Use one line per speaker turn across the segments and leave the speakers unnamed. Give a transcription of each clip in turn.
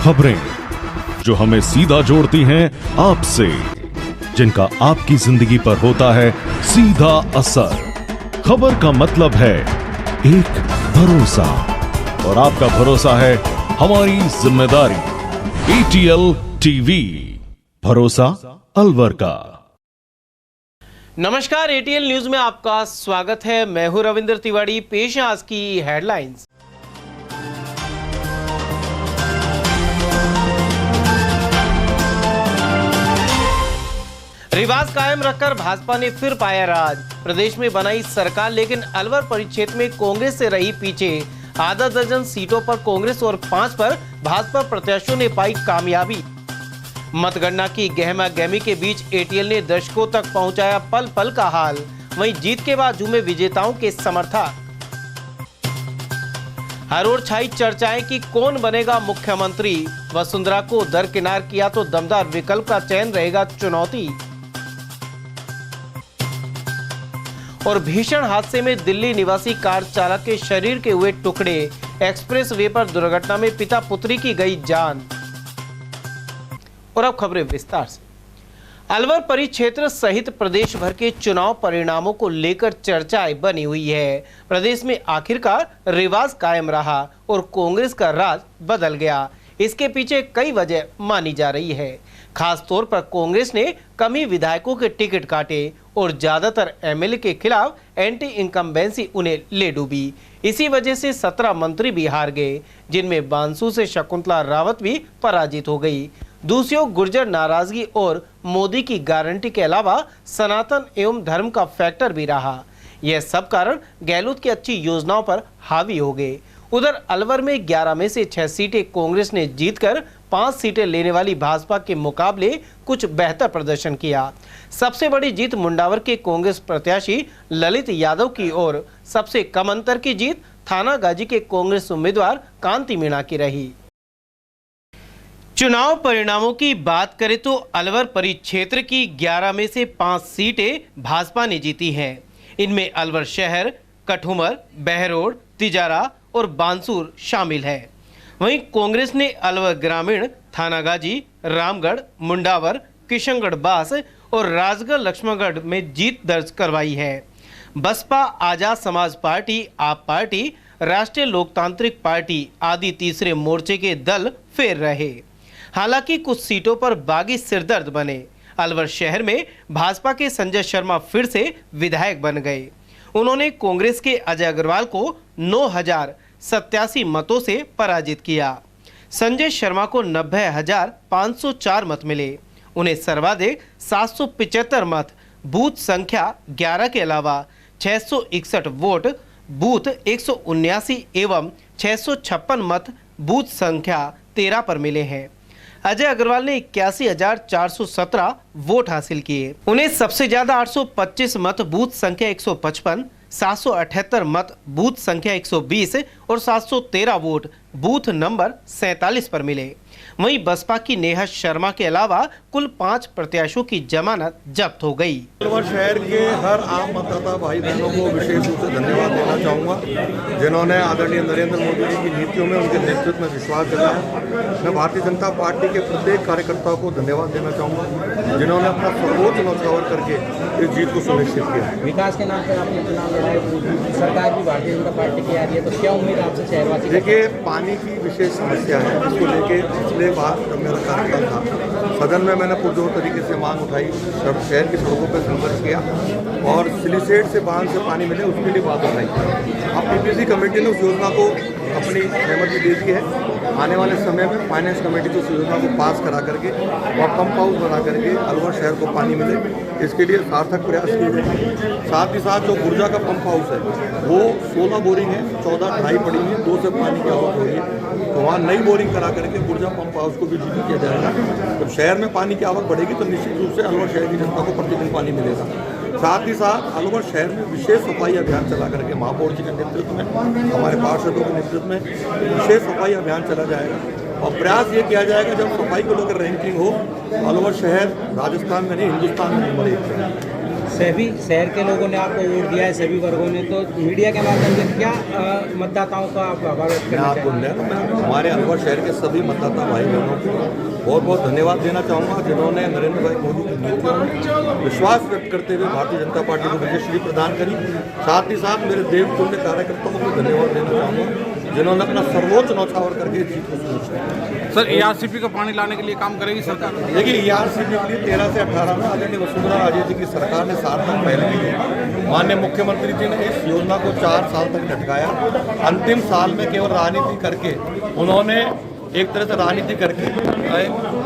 खबरें जो हमें सीधा जोड़ती हैं आपसे, जिनका आपकी जिंदगी पर होता है सीधा असर। खबर का मतलब है एक भरोसा, और आपका भरोसा है हमारी जिम्मेदारी। ATL टीवी, भरोसा अलवर का।
नमस्कार, ATL न्यूज में आपका स्वागत है। मैं हूं रविंद्र तिवारी। पेश है आज की हेडलाइंस। रिवाज कायम रखकर भाजपा ने फिर पाया राज। प्रदेश में बनाई सरकार, लेकिन अलवर परिक्षेत्र में कांग्रेस से रही पीछे। आधा दर्जन सीटों पर कांग्रेस और 5 पर भाजपा प्रत्याशियों ने पाई कामयाबी। मतगणना की गहमा गहमी के बीच ATL ने दर्शकों तक पहुंचाया पल पल का हाल। वहीं जीत के बाद झूमे विजेताओं के समर्थक। हर ओर छाई चर्चाएं कि कौन बनेगा मुख्यमंत्री। वसुंधरा को दरकिनार किया तो दमदार विकल्प का चयन रहेगा चुनौती। और भीषण हादसे में दिल्ली निवासी कार चालक के शरीर के हुए टुकड़े। एक्सप्रेस वे पर दुर्घटना में पिता पुत्री की गई जान। और अब खबरें विस्तार से। अलवर परिक्षेत्र सहित प्रदेश भर के चुनाव परिणामों को लेकर चर्चाएं बनी हुई है। प्रदेश में आखिरकार रिवाज कायम रहा और कांग्रेस का राज बदल गया। इसके पीछे कई वजह मानी जा रही है। खास तौर पर कांग्रेस ने कम ही विधायकों के टिकट काटे और ज्यादातर MLA के खिलाफ एंटी इनकम्बेंसी उन्हें ले डूबी। इसी वजह से 17 मंत्री भी हार गए, जिनमें बांसु से शकुंतला रावत भी पराजित हो गई। दूसरी ओर गुर्जर नाराजगी और मोदी की गारंटी के अलावा सनातन एवं धर्म का फैक्टर भी रहा। यह सब कारण गहलोत की अच्छी योजनाओं पर हावी हो गए। उधर अलवर में 11 में से 6 सीटें कांग्रेस ने जीतकर 5 सीटें लेने वाली भाजपा के मुकाबले कुछ बेहतर प्रदर्शन किया। सबसे बड़ी जीत मुंडावर के कांग्रेस प्रत्याशी ललित यादव की और सबसे कम अंतर की जीत थानागाजी के कांग्रेस उम्मीदवार कांति मीणा की रही। चुनाव परिणामों की बात करें तो अलवर परिक्षेत्र की 11 में से 5 सीटें भाजपा ने जीती हैं। इनमें अलवर शहर, कठुमर, बहरोड, तिजारा और बांसुर शामिल है। वहीं कांग्रेस ने अलवर ग्रामीण, थानागाजी, रामगढ़, मुंडावर, किशनगढ़ बास और राजगढ़ लक्ष्मणगढ़ में जीत दर्ज करवाई है। बसपा, आजाद समाज पार्टी, आप पार्टी, राष्ट्रीय लोकतांत्रिक पार्टी आदि तीसरे मोर्चे के दल फेर रहे। हालांकि कुछ सीटों पर बागी सिरदर्द बने। अलवर शहर में भाजपा के संजय शर्मा फिर से विधायक बन गए। उन्होंने कांग्रेस के अजय अग्रवाल को 9,087 मतों से पराजित किया। संजय शर्मा को 90,504 मत मिले। उन्हें सर्वाधिक 775 मत बूथ संख्या 11 के अलावा 661 वोट बूथ 179 एवं 656 मत बूथ संख्या 13 पर मिले हैं। अजय अग्रवाल ने 81,417 वोट हासिल किए। उन्हें सबसे ज्यादा 825 मत बूथ संख्या 155, 778 मत बूथ संख्या 120 और 713 वोट बूथ नंबर 47 पर मिले। वहीं बसपा की नेहा शर्मा के अलावा कुल 5 प्रत्याशियों की जमानत जब्त हो गई।
अलवर शहर के हर आम मतदाता भाई बहनों को विशेष रूप से धन्यवाद देना चाहूँगा, जिन्होंने आदरणीय नरेंद्र मोदी जी की नीतियों में उनके नेतृत्व में विश्वास जताया। मैं भारतीय जनता पार्टी के प्रत्येक कार्यकर्ता को धन्यवाद देना चाहूँगा, जिन्होंने अपना सर्वोच्च न्यौछावर करके इस जीत को सुनिश्चित किया।
विकास के नाम पर आपने चुनाव लड़ाई, सरकार भी भारतीय जनता पार्टी की आ रही है, तो क्या उम्मीद आपसे शहरवासी?
देखिए, पानी की विशेष समस्या है, इसको लेके पिछले बार जब मेरा कार्यकाल था सदन में मैंने पुरजोर तरीके से मांग उठाई, शहर की सड़कों पर संघर्ष किया और सिलीसेट से बांध से पानी मिले उसके लिए बात उठाई। अब PPC कमेटी ने उस योजना को अपनी सहमति दे दी है। आने वाले समय में फाइनेंस कमेटी को उस योजना को पास करा करके और पंप हाउस बना करके अलवर शहर को पानी मिले, इसके लिए सार्थक प्रयास किए जाएंगे। साथ ही साथ जो गुर्जा का पंप हाउस है वो 16 बोरिंग है, 14 ढाई पड़ी है, 2 से पानी की आवक हो रही है, तो वहाँ नई बोरिंग करा करके गुर्जा पंप हाउस को भी जीवित किया जाएगा। जब शहर में पानी की आवक बढ़ेगी तो निश्चित रूप से अलवर शहर की जनता को प्रतिदिन पानी मिलेगा। साथ ही साथ अलवर शहर में विशेष सफाई अभियान चला करके महापौर जी के नेतृत्व में, हमारे पार्षदों के नेतृत्व में विशेष सफाई अभियान चला जाएगा और प्रयास ये किया जाएगा जब सफाई को लेकर रैंकिंग हो, अलवर शहर राजस्थान में नहीं हिंदुस्तान में नंबर 1 है।
सभी शहर के लोगों ने आपको वोट दिया है, सभी वर्गों ने, तो मीडिया के माध्यम से क्या मतदाताओं का आप आभार व्यक्त
मैं
करना
आपको
चाहेंगे?
हमारे अलवर शहर के सभी मतदाता भाई बहनों को बहुत बहुत धन्यवाद देना चाहूँगा, जिन्होंने नरेंद्र भाई मोदी की नीतियों में विश्वास व्यक्त करते हुए भारतीय जनता पार्टी को विजयश्री प्रदान करी। साथ ही साथ मेरे देवतुल्य कार्यकर्ताओं को भी धन्यवाद देना चाहूँगा, जिन्होंने अपना सर्वोच्च न्यौछावर करके जीत को सुनिश्चित।
सर ERCP का पानी लाने के लिए काम करेगी सरकार?
देखिए ERCP के लिए 13 से 18 में आदरणीय वसुंधरा राजे जी की सरकार ने 7 साल पहले की है। माननीय मुख्यमंत्री जी ने इस योजना को 4 साल तक लटकाया। अंतिम साल में केवल राजनीति करके उन्होंने एक तरह से राजनीति करके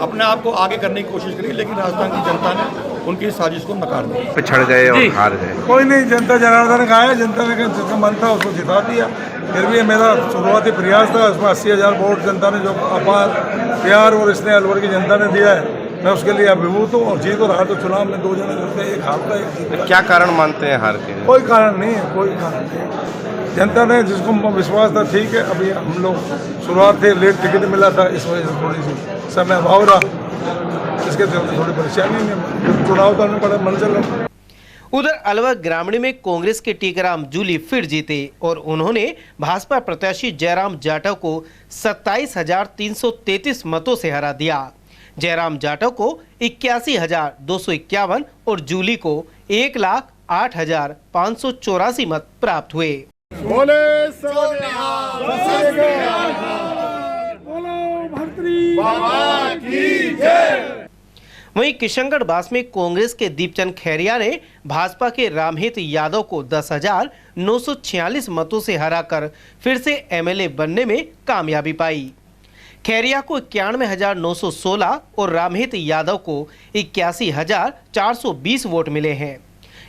अपने आप को आगे करने की कोशिश करी, लेकिन राजस्थान की जनता ने उनकी इस साजिश को नकार दिया।
पिछड़ गए और हार गए।
कोई नहीं, जनता जनार्दन का है, जनता ने जिसका मन था उसको जिता दिया। फिर भी मेरा शुरुआती प्रयास था, उसमें 80,000 वोट जनता ने जो अपार प्यार और इसने अलवर की जनता ने दिया है, मैं उसके लिए अभिभूत हूँ। और जीत और हार तो चुनाव में 2 जने करते हैं, एक हारता है एक जीतता है।
क्या कारण मानते हैं हार के?
कोई कारण नहीं है, कोई कारण नहीं है। जनता ने जिसको विश्वास था, ठीक है, अभी हम लोग शुरुआत थे, लेट टिकट मिला था, इस वजह से थोड़ी सी समय अभाव रहा, इसके चलते थोड़ी परेशानी नहीं, चुनाव करने पड़ा, मन चल रहा।
उधर अलवर ग्रामीण में कांग्रेस के टीकाराम जूली फिर जीते और उन्होंने भाजपा प्रत्याशी जयराम जाटव को 27,333 मतों से हरा दिया। जयराम जाटव को 81,251 और जूली को 1,08,584 मत प्राप्त हुए। वहीं किशनगढ़ बास में कांग्रेस के दीपचंद खैरिया ने भाजपा के रामहित यादव को 10,946 मतों से हराकर फिर से एमएलए बनने में कामयाबी पाई। खैरिया को 91,916 और रामहित यादव को 81,420 वोट मिले हैं।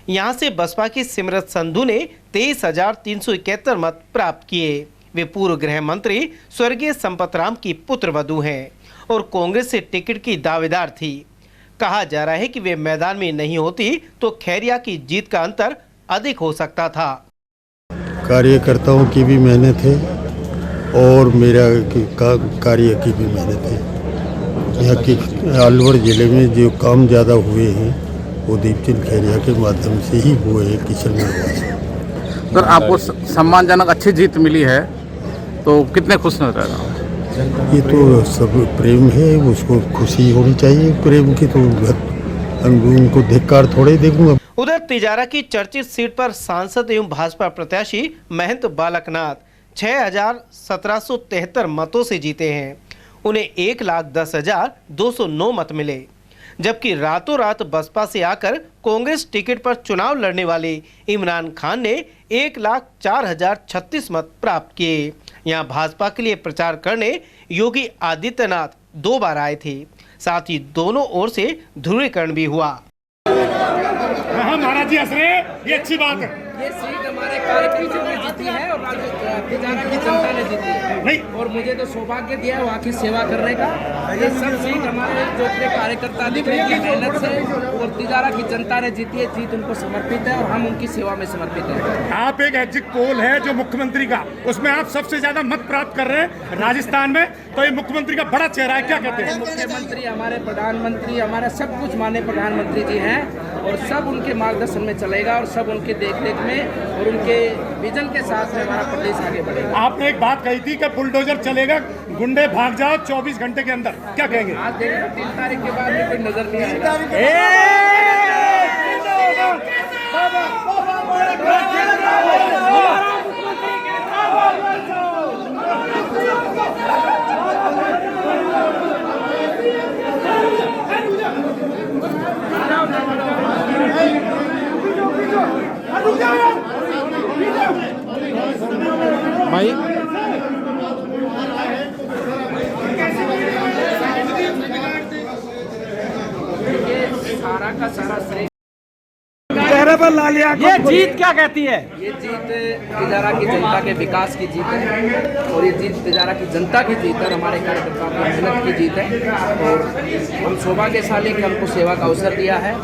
यहां से बसपा की सिमरत संधू ने 23,371 मत प्राप्त किए। वे पूर्व गृह मंत्री स्वर्गीय संपत राम की पुत्रवधू हैं और कांग्रेस से टिकट की दावेदार थी। कहा जा रहा है कि वे मैदान में नहीं होती तो खैरिया की जीत का अंतर अधिक हो सकता था।
कार्यकर्ताओं की भी मेहनत है और मेरा कार्य की भी मेहनत है। यहाँ की अलवर जिले में जो काम ज़्यादा हुए हैं वो दीपचंद खैरिया के माध्यम से ही हुए हैं। किशनगढ़
सर आपको सम्मानजनक अच्छी जीत मिली है तो कितने खुश नजर आ रहे हो?
ये तो सब प्रेम है, उसको खुशी होनी चाहिए। प्रेम की तो उनको धिक्कार थोड़े देखूंगा।
उधर तिजारा की चर्चित सीट पर सांसद एवं भाजपा प्रत्याशी महंत बालकनाथ 6,1773 मतों से जीते हैं। उन्हें 1,10,209 मत मिले, जबकि रातों रात बसपा से आकर कांग्रेस टिकट पर चुनाव लड़ने वाले इमरान खान ने 1,04,036 मत प्राप्त किए। यहां भाजपा के लिए प्रचार करने योगी आदित्यनाथ 2 बार आए थे। साथ ही दोनों ओर से ध्रुवीकरण भी हुआ।
महाराज जी हंस रहे हैं, ये अच्छी बात है।
ये सीट हमारे कार्यकर्ता ने जीती है और तिजारा की जनता ने जीती है।
नहीं,
और मुझे तो सौभाग्य दिया है वहाँ की सेवा करने का। ये सब सीट हमारे जो इतने कार्यकर्ता दिख रहे हैं मेहनत से, और तिजारा की जनता ने जीती है। जीत उनको समर्पित है और हम उनकी सेवा में समर्पित हैं।
आप एक एग्जिट पोल है जो मुख्यमंत्री का, उसमें आप सबसे ज्यादा मत प्राप्त कर रहे हैं राजस्थान में, तो ये मुख्यमंत्री का बड़ा चेहरा है, क्या कहते हैं?
मुख्यमंत्री हमारे प्रधानमंत्री, हमारा सब कुछ माननीय प्रधानमंत्री जी हैं और सब उनके मार्गदर्शन में चलेगा और सब उनके देखरेख में और उनके विजन के साथ में हमारा प्रदेश आगे बढ़ेगा।
आपने एक बात कही थी कि बुलडोजर चलेगा, गुंडे भाग जाओ 24 घंटे के अंदर, क्या कहेंगे?
आज देखो 3 तारीख के बाद में कोई नजर नहीं आएगा।
भाई
सारा का सारा श्रेय
चेहरे पर ला लिया।
ये जीत क्या कहती है? ये जीत तिजारा की जनता के विकास की जीत है और ये जीत तिजारा की जनता की जीत है, हमारे कार्यकर्ताओं की मेहनत की जीत है। और हम सौभाग्यशाली कि हमको सेवा का अवसर दिया है।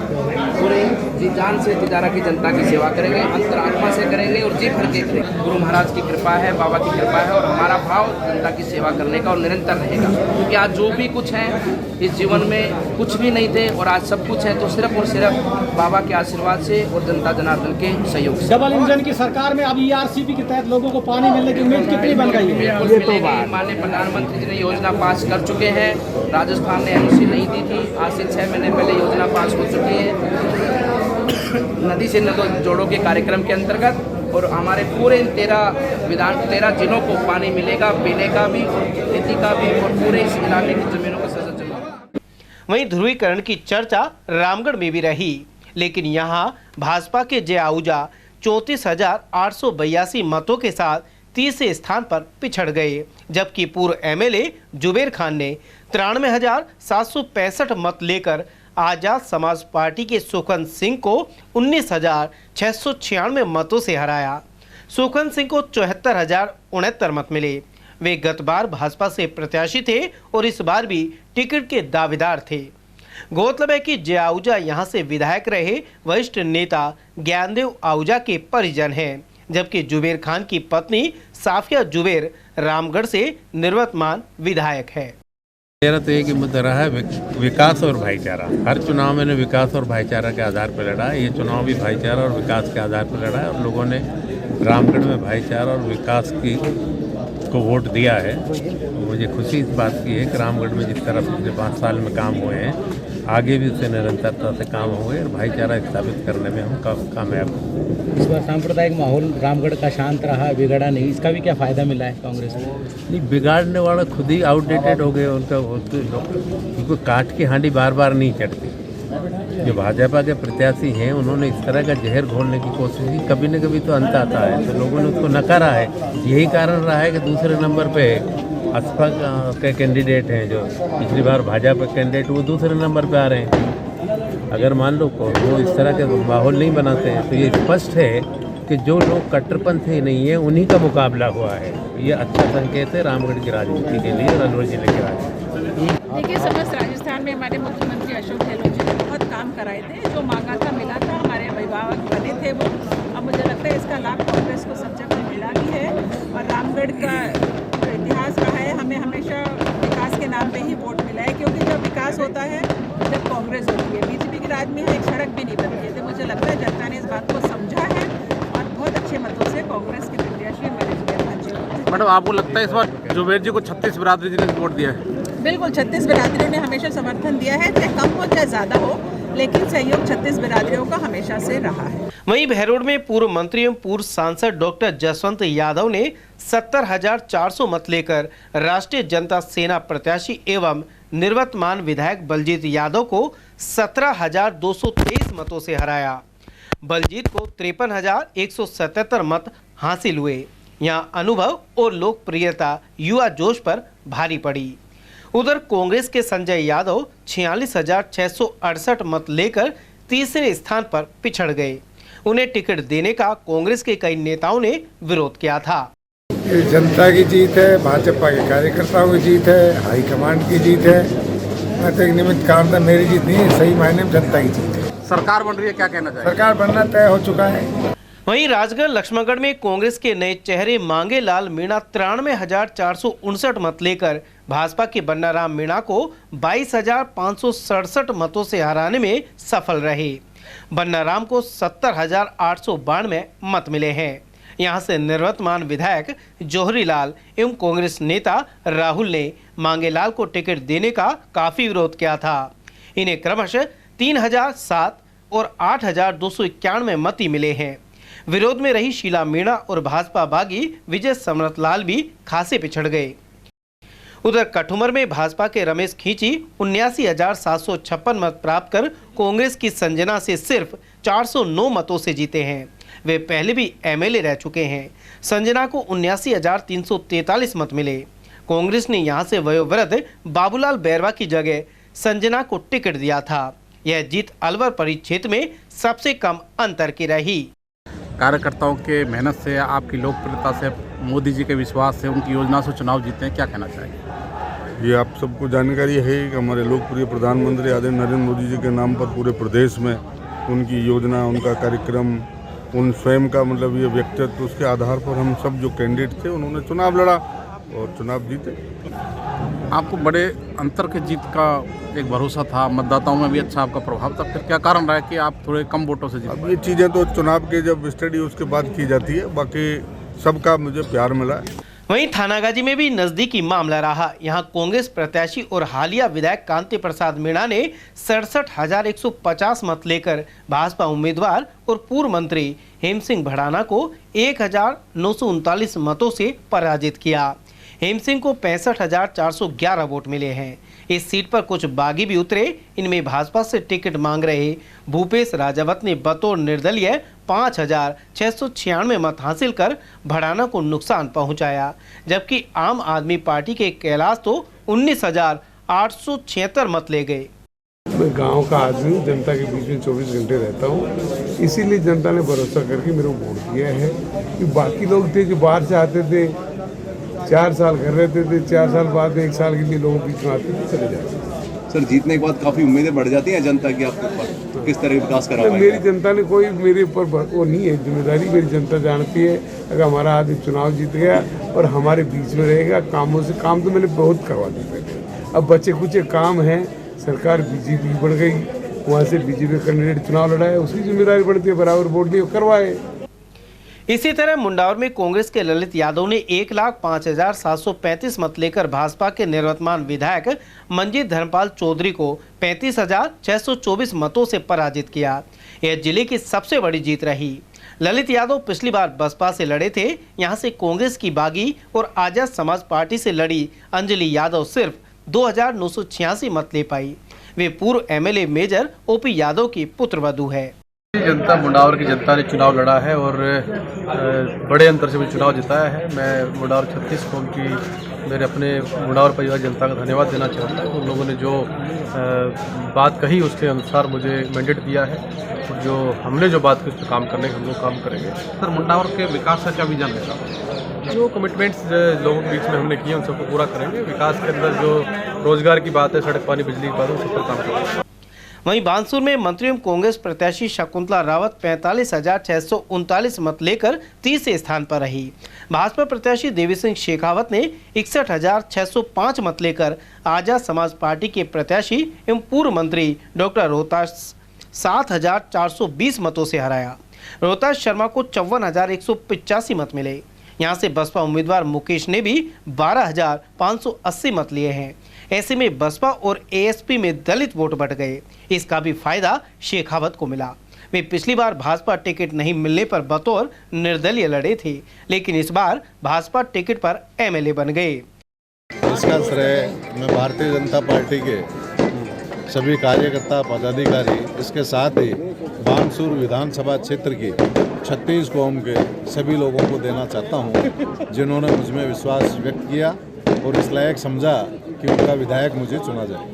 पूरे जी जान से तिजारा की जनता की सेवा करेंगे, अंतरात्मा से करेंगे और जी भर के करेंगे। गुरु महाराज की कृपा है, बाबा की कृपा है और हमारा भाव जनता की सेवा करने का और निरंतर रहेगा। क्योंकि आज जो भी कुछ है इस जीवन में कुछ भी नहीं थे और आज सब कुछ है तो सिर्फ और सिर्फ बाबा के आशीर्वाद से और जनता जनार्दन के सहयोग से।
डबल इंजन की सरकार में अब ERCP के तहत लोगों को पानी मिलने की उम्मीद कितनी बन गई है?
ये तो माननीय प्रधानमंत्री जी ने योजना पास कर चुके हैं। राजस्थान ने NOC नहीं दी थी, आज से 6 महीने पहले योजना पास हो चुकी है नदी से नदी जोड़ो के कार्यक्रम के अंतर्गत। और हमारे पूरे 13 जिलों को पानी मिलेगा, पीने का भी और खेती का भी, और पूरे इस इलाके की जमीनों को सजग जमा।
वहीं ध्रुवीकरण की चर्चा रामगढ़ में भी रही, लेकिन यहां भाजपा के जय आहूजा 34,882 मतों के साथ तीसरे स्थान पर पिछड़ गए, जबकि पूर्व MLA जुबेर खान ने 93,765 मत लेकर आजाद समाज पार्टी के सुखवंत सिंह को 19,696 मतों से हराया। सुखवंत सिंह को 74,069 मत मिले। वे गत बार भाजपा से प्रत्याशी थे और इस बार भी टिकट के दावेदार थे। गौरतलब है कि जय आहूजा यहां से विधायक रहे वरिष्ठ नेता ज्ञानदेव आहूजा के परिजन हैं, जबकि जुबेर खान की पत्नी साफिया जुबेर रामगढ़ से निवर्तमान विधायक है।
मेरा तो एक ही मुद्दा रहा है, विकास और भाईचारा। हर चुनाव मैंने विकास और भाईचारा के आधार पर लड़ा है। ये चुनाव भी भाईचारा और विकास के आधार पर लड़ा है और लोगों ने रामगढ़ में भाईचारा और विकास को वोट दिया है। मुझे खुशी इस बात की है कि रामगढ़ में जिस तरह पिछले 5 साल में काम हुए हैं, आगे भी उससे निरंतरता से काम हुए और भाईचारा स्थापित करने में हम कामयाब हैं।
इस बार सांप्रदायिक माहौल रामगढ़ का शांत रहा, बिगड़ा नहीं, इसका भी क्या फायदा मिला है कांग्रेस को?
नहीं, बिगाड़ने वाला खुद ही आउटडेटेड हो गए। उनको काट की हांडी बार बार नहीं चढ़ती। जो भाजपा के प्रत्याशी हैं उन्होंने इस तरह का जहर घोलने की कोशिश की, कभी न कभी तो अंत आता है, तो लोगों ने उसको नकारा है। यही कारण रहा है कि दूसरे नंबर पे असफा के कैंडिडेट हैं, जो पिछली बार भाजपा कैंडिडेट, वो दूसरे नंबर पे आ रहे हैं। अगर मान लो वो इस तरह के माहौल नहीं बनाते हैं तो ये स्पष्ट है कि जो लोग कट्टरपंथी नहीं है उन्हीं का मुकाबला हुआ है। ये अच्छा संकेत है रामगढ़ की राजनीति के लिए और अलवर जिले के राजनीति।
देखिए, समस्त राजस्थान में हमारे मुख्यमंत्री अशोक गहलोत जी ने बहुत काम कराए थे। जो मांगा था मिला था, हमारे अभिभावक बने थे वो। अब मुझे लगता है इसका लाभ कांग्रेस को सब जगह मिला भी है। और रामगढ़ का जो इतिहास रहा है, हमें हमेशा विकास के नाम पे ही वोट मिला है, क्योंकि जब विकास होता है जब कांग्रेस होती है। बीजेपी के राज में एक सड़क भी नहीं बनती है। तो मुझे लगता है जनता ने इस बात को समझा है और बहुत अच्छे मतों से कांग्रेस के प्रत्याशी हमारे जुबेर खान जी को।
मैडम, आपको लगता है इस बार जुबेर जी को 36 बिरादरी जी ने वोट दिया है?
बिल्कुल, 36 बिरादरियों ने हमेशा समर्थन दिया है, चाहे कम हो चाहे ज़्यादा हो, लेकिन सहयोग 36 बिरादरियों का हमेशा से रहा है।
वहीं बहरोड में पूर्व मंत्री एवं पूर्व सांसद डॉक्टर जसवंत यादव ने 70,400 मत लेकर राष्ट्रीय जनता सेना प्रत्याशी एवं निवर्तमान विधायक बलजीत यादव को 17,223 मतों से हराया। बलजीत को 53,177 मत हासिल हुए। यहां अनुभव और लोकप्रियता युवा जोश पर भारी पड़ी। उधर कांग्रेस के संजय यादव 46,668 मत लेकर तीसरे स्थान पर पिछड़ गए। उन्हें टिकट देने का कांग्रेस के कई नेताओं ने विरोध किया था।
ये जनता की जीत है, भाजपा के कार्यकर्ताओं की जीत है, हाईकमांड की जीत है। मैं तो एक निमित्त कारण था, मेरी जीत नहीं है, सही मायने में जनता की जीत है।
सरकार बन रही है, क्या कहना चाहिए?
सरकार बनना तय हो चुका है।
वहीं राजगढ़ लक्ष्मणगढ़ में कांग्रेस के नए चेहरे मांगे लाल मीणा 93,459 मत लेकर भाजपा के बन्नाराम मीणा को 22,567 मतों से हराने में सफल रहे। बन्नाराम को 70,892 मत मिले हैं। यहां से निवर्तमान विधायक जौहरी लाल एवं कांग्रेस नेता राहुल ने मांगेलाल को टिकट देने का काफी विरोध किया था। इन्हें क्रमशः 3,007 और 8,291 मत ही मिले हैं। विरोध में रही शीला मीणा और भाजपा बागी विजय समरतलाल भी खासे पिछड़ गए। उधर कठुमर में भाजपा के रमेश खींची 79,756 मत प्राप्त कर कांग्रेस की संजना से सिर्फ 409 मतों से जीते हैं। वे पहले भी MLA रह चुके हैं। संजना को 79,343 मत मिले। कांग्रेस ने यहां से वयोवृद्ध बाबूलाल बैरवा की जगह संजना को टिकट दिया था। यह जीत अलवर परिक्षेत्र में सबसे कम अंतर की रही।
कार्यकर्ताओं के मेहनत से, आपकी लोकप्रियता से, मोदी जी के विश्वास से, उनकी योजना से चुनाव जीते हैं, क्या कहना चाहिए?
ये आप सबको जानकारी है कि हमारे लोकप्रिय प्रधानमंत्री आदरणीय नरेंद्र मोदी जी के नाम पर पूरे प्रदेश में उनकी योजना, उनका कार्यक्रम, उन स्वयं का मतलब ये व्यक्तित्व, उसके आधार पर हम सब जो कैंडिडेट थे उन्होंने चुनाव लड़ा और चुनाव जीते।
आपको बड़े अंतर के जीत का एक भरोसा था, मतदाताओं में भी अच्छा आपका प्रभाव था, फिर क्या कारण रहा कि आप थोड़े कम वोटों से जीते?
अब ये चीज़ें तो चुनाव के जब स्टडी उसके बाद की जाती है, बाकी सबका मुझे प्यार मिला है।
वहीं थानागाजी में भी नजदीकी मामला रहा। यहां कांग्रेस प्रत्याशी और हालिया विधायक कांति प्रसाद मीणा ने 67,150 मत लेकर भाजपा उम्मीदवार और पूर्व मंत्री हेम सिंह भड़ाना को 1,939 मतों से पराजित किया। हेम सिंह को 65,411 वोट मिले हैं। इस सीट पर कुछ बागी भी उतरे। इनमें भाजपा से टिकट मांग रहे भूपेश राजावत ने बतौर निर्दलीय 5,696 मत हासिल कर भड़ाना को नुकसान पहुंचाया, जबकि आम आदमी पार्टी के कैलाश तो 19,876 मत ले गए।
मैं गांव का आदमी हूँ, जनता के बीच में 24 घंटे रहता हूँ, इसीलिए जनता ने भरोसा करके मेरे को वोट दिया है। कि बाकी लोग थे जो बाहर से आते थे, 4 साल घर रहते थे, 4 साल बाद 1 साल के लिए लोगों के बीच में आते थे, चले जाते थे।
सर, जीतने के बाद काफ़ी उम्मीदें बढ़ जाती हैं जनता की आपके ऊपर, तो किस तरह विकास करा पाएंगे?
मेरी जनता ने कोई मेरे ऊपर वो नहीं है जिम्मेदारी, मेरी जनता जानती है। अगर हमारा आदमी चुनाव जीत गया और हमारे बीच में रहेगा, कामों से काम तो मैंने बहुत करवा दिए पहले। अब बच्चे कुछ काम हैं, सरकार बीजेपी बढ़ गई, वहाँ से बीजेपी कैंडिडेट चुनाव लड़ाए, उसकी जिम्मेदारी बढ़ती है, बराबर वोट दिए करवाए।
इसी तरह मुंडावर में कांग्रेस के ललित यादव ने 1,05,735 मत लेकर भाजपा के निवर्तमान विधायक मंजीत धर्मपाल चौधरी को 35,624 मतों से पराजित किया। यह जिले की सबसे बड़ी जीत रही। ललित यादव पिछली बार बसपा से लड़े थे। यहां से कांग्रेस की बागी और आजाद समाज पार्टी से लड़ी अंजलि यादव सिर्फ 2,986 मत ले पाई। वे पूर्व एमएलए मेजर ओपी यादव की पुत्रवधू है।
जनता, मुंडावर की जनता ने चुनाव लड़ा है और बड़े अंतर से भी चुनाव जिताया है। मैं मुंडावर 36 कौम की मेरे अपने मुंडावर परिवार जनता का धन्यवाद देना चाहता हूँ। उन लोगों ने जो बात कही उसके अनुसार मुझे मैंडेट दिया है और जो हमने जो बात की उस पर काम करने हम लोग काम करेंगे।
सर, मुंडावर के विकास का क्या विजन है?
जो कमिटमेंट्स लोगों के बीच में हमने किए उन सबको पूरा करेंगे। विकास के अंदर जो रोजगार की बात है, सड़क, पानी, बिजली की बात है, उस पर काम करेंगे।
वहीं बानसूर में मंत्री एवं कांग्रेस प्रत्याशी शकुंतला रावत 45,639 मत लेकर तीसरे स्थान पर रही। भाजपा प्रत्याशी देवी सिंह शेखावत ने 61,605 मत लेकर आजाद समाज पार्टी के प्रत्याशी एवं पूर्व मंत्री डॉक्टर रोहतास 7,420 मतों से हराया। रोहतास शर्मा को 54,185 मत मिले। यहां से बसपा उम्मीदवार मुकेश ने भी 12,580 मत लिए हैं। ऐसे में बसपा और एएसपी में दलित वोट बढ़ गए। इसका भी फायदा शेखावत को मिला। वे पिछली बार भाजपा टिकट नहीं मिलने पर बतौर निर्दलीय लड़े थे, लेकिन इस बार भाजपा टिकट पर एमएलए बन गए।
इसका श्रेय मैं भारतीय जनता पार्टी के सभी कार्यकर्ता, पदाधिकारी, इसके साथ ही बानसूर विधानसभा क्षेत्र की 36 कौम के सभी लोगों को देना चाहता हूं, जिन्होंने मुझ में विश्वास व्यक्त किया और इस लायक समझा कि उनका विधायक मुझे चुना जाए।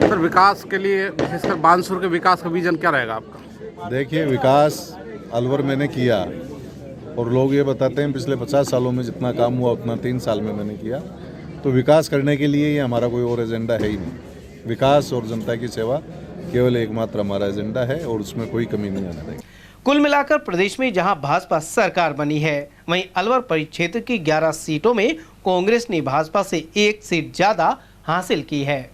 सर, विकास के लिए विशेषकर बानसूर के विकास का विजन क्या रहेगा आपका?
देखिए, विकास अलवर मैंने किया और लोग ये बताते हैं पिछले 50 सालों में जितना काम हुआ उतना 3 साल में मैंने किया। तो विकास करने के लिए ये हमारा कोई और एजेंडा है ही नहीं। विकास और जनता की सेवा केवल एकमात्र हमारा एजेंडा है और उसमें कोई कमी नहीं आने देंगे।
कुल मिलाकर प्रदेश में जहां भाजपा सरकार बनी है, वहीं अलवर परिक्षेत्र की 11 सीटों में कांग्रेस ने भाजपा से 1 सीट ज्यादा हासिल की है।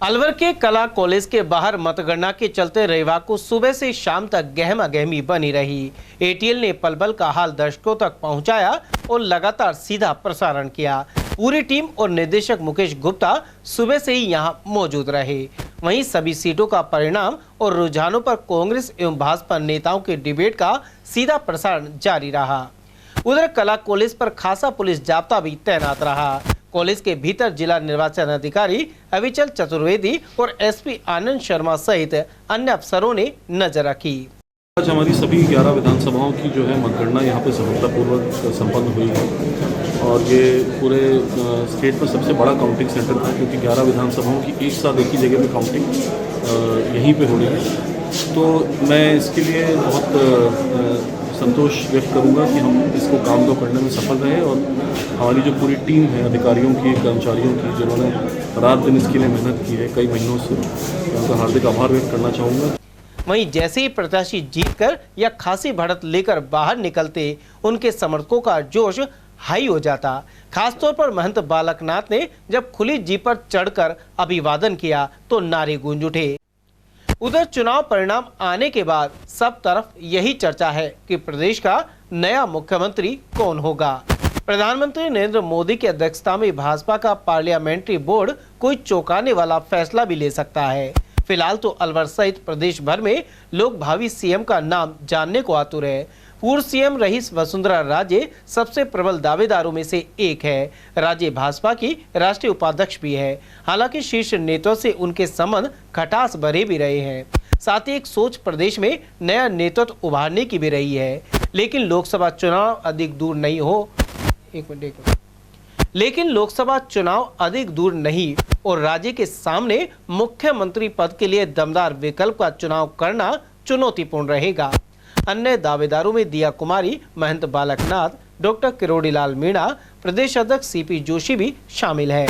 अलवर के कला कॉलेज के बाहर मतगणना के चलते रविवार को सुबह से शाम तक गहमा गहमी बनी रही। एटीएल ने पल पल का हाल दर्शकों तक पहुंचाया और लगातार सीधा प्रसारण किया। पूरी टीम और निर्देशक मुकेश गुप्ता सुबह से ही यहां मौजूद रहे। वहीं सभी सीटों का परिणाम और रुझानों पर कांग्रेस एवं भाजपा नेताओं के डिबेट का सीधा प्रसारण जारी रहा। उधर कला कॉलेज पर खासा पुलिस जाब्ता भी तैनात रहा। कॉलेज के भीतर जिला निर्वाचन अधिकारी अविचल चतुर्वेदी और एसपी आनंद शर्मा सहित अन्य अफसरों ने नजर रखी।
आज हमारी सभी 11 विधानसभाओं की जो है मतगणना यहाँ पे सफलतापूर्वक संपन्न हुई है और ये पूरे स्टेट में सबसे बड़ा काउंटिंग सेंटर था, क्योंकि 11 विधानसभाओं की एक साथ एक ही जगह में काउंटिंग यहीं पे हो रही है। तो मैं इसके लिए बहुत संतोष व्यक्त करूंगा कि हम इसको काम को करने में सफल रहे और हमारी जो पूरी टीम है अधिकारियों की, कर्मचारियों की, जिन्होंने रात दिन इसके लिए मेहनत की है कई महीनों से, उनका हार्दिक आभार व्यक्त करना चाहूँगा।
वहीं जैसे ही प्रत्याशी जीतकर या खासी बढ़त लेकर बाहर निकलते, उनके समर्थकों का जोश हाई हो जाता। खासतौर पर महंत बालकनाथ ने जब खुली जीप पर चढ़कर अभिवादन किया तो नारे गूंज उठे। उधर चुनाव परिणाम आने के बाद सब तरफ यही चर्चा है कि प्रदेश का नया मुख्यमंत्री कौन होगा। प्रधानमंत्री नरेंद्र मोदी की अध्यक्षता में भाजपा का पार्लियामेंट्री बोर्ड कोई चौंकाने वाला फैसला भी ले सकता है। फिलहाल तो अलवर सहित प्रदेश भर में लोग भावी सीएम का नाम जानने को आतुर है। पूर्व सीएम रही वसुंधरा राजे सबसे प्रबल दावेदारों में से एक है। राजे भाजपा की राष्ट्रीय उपाध्यक्ष भी है। हालांकि शीर्ष नेताओं से उनके संबंध खटास भरे भी रहे हैं। साथ ही एक सोच प्रदेश में नया नेतृत्व उभारने की भी रही है। लेकिन लोकसभा चुनाव अधिक दूर नहीं और राज्य के सामने मुख्यमंत्री पद के लिए दमदार विकल्प का चुनाव करना चुनौतीपूर्ण रहेगा। अन्य दावेदारों में दिया कुमारी, महंत बालकनाथ, डॉक्टर किरोड़ीलाल मीणा, प्रदेश अध्यक्ष सीपी जोशी भी शामिल है।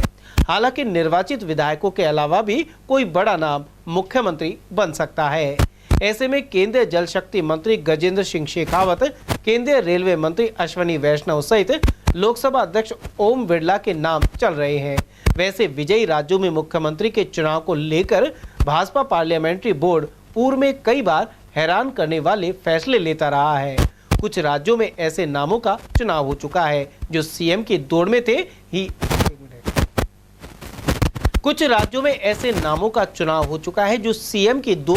हालांकि निर्वाचित विधायकों के अलावा भी कोई बड़ा नाम मुख्यमंत्री बन सकता है। ऐसे में केंद्रीय जल शक्ति मंत्री गजेंद्र सिंह शेखावत, केंद्रीय रेलवे मंत्री अश्विनी वैष्णव सहित लोकसभा अध्यक्ष ओम बिरला के नाम चल रहे हैं। वैसे विजयी राज्यों में मुख्यमंत्री के चुनाव को लेकर भाजपा पार्लियामेंट्री बोर्ड पूर्व में कई बार हैरान करने वाले फैसले लेता रहा है। कुछ राज्यों में ऐसे नामों का चुनाव हो चुका है जो सीएम की दौड़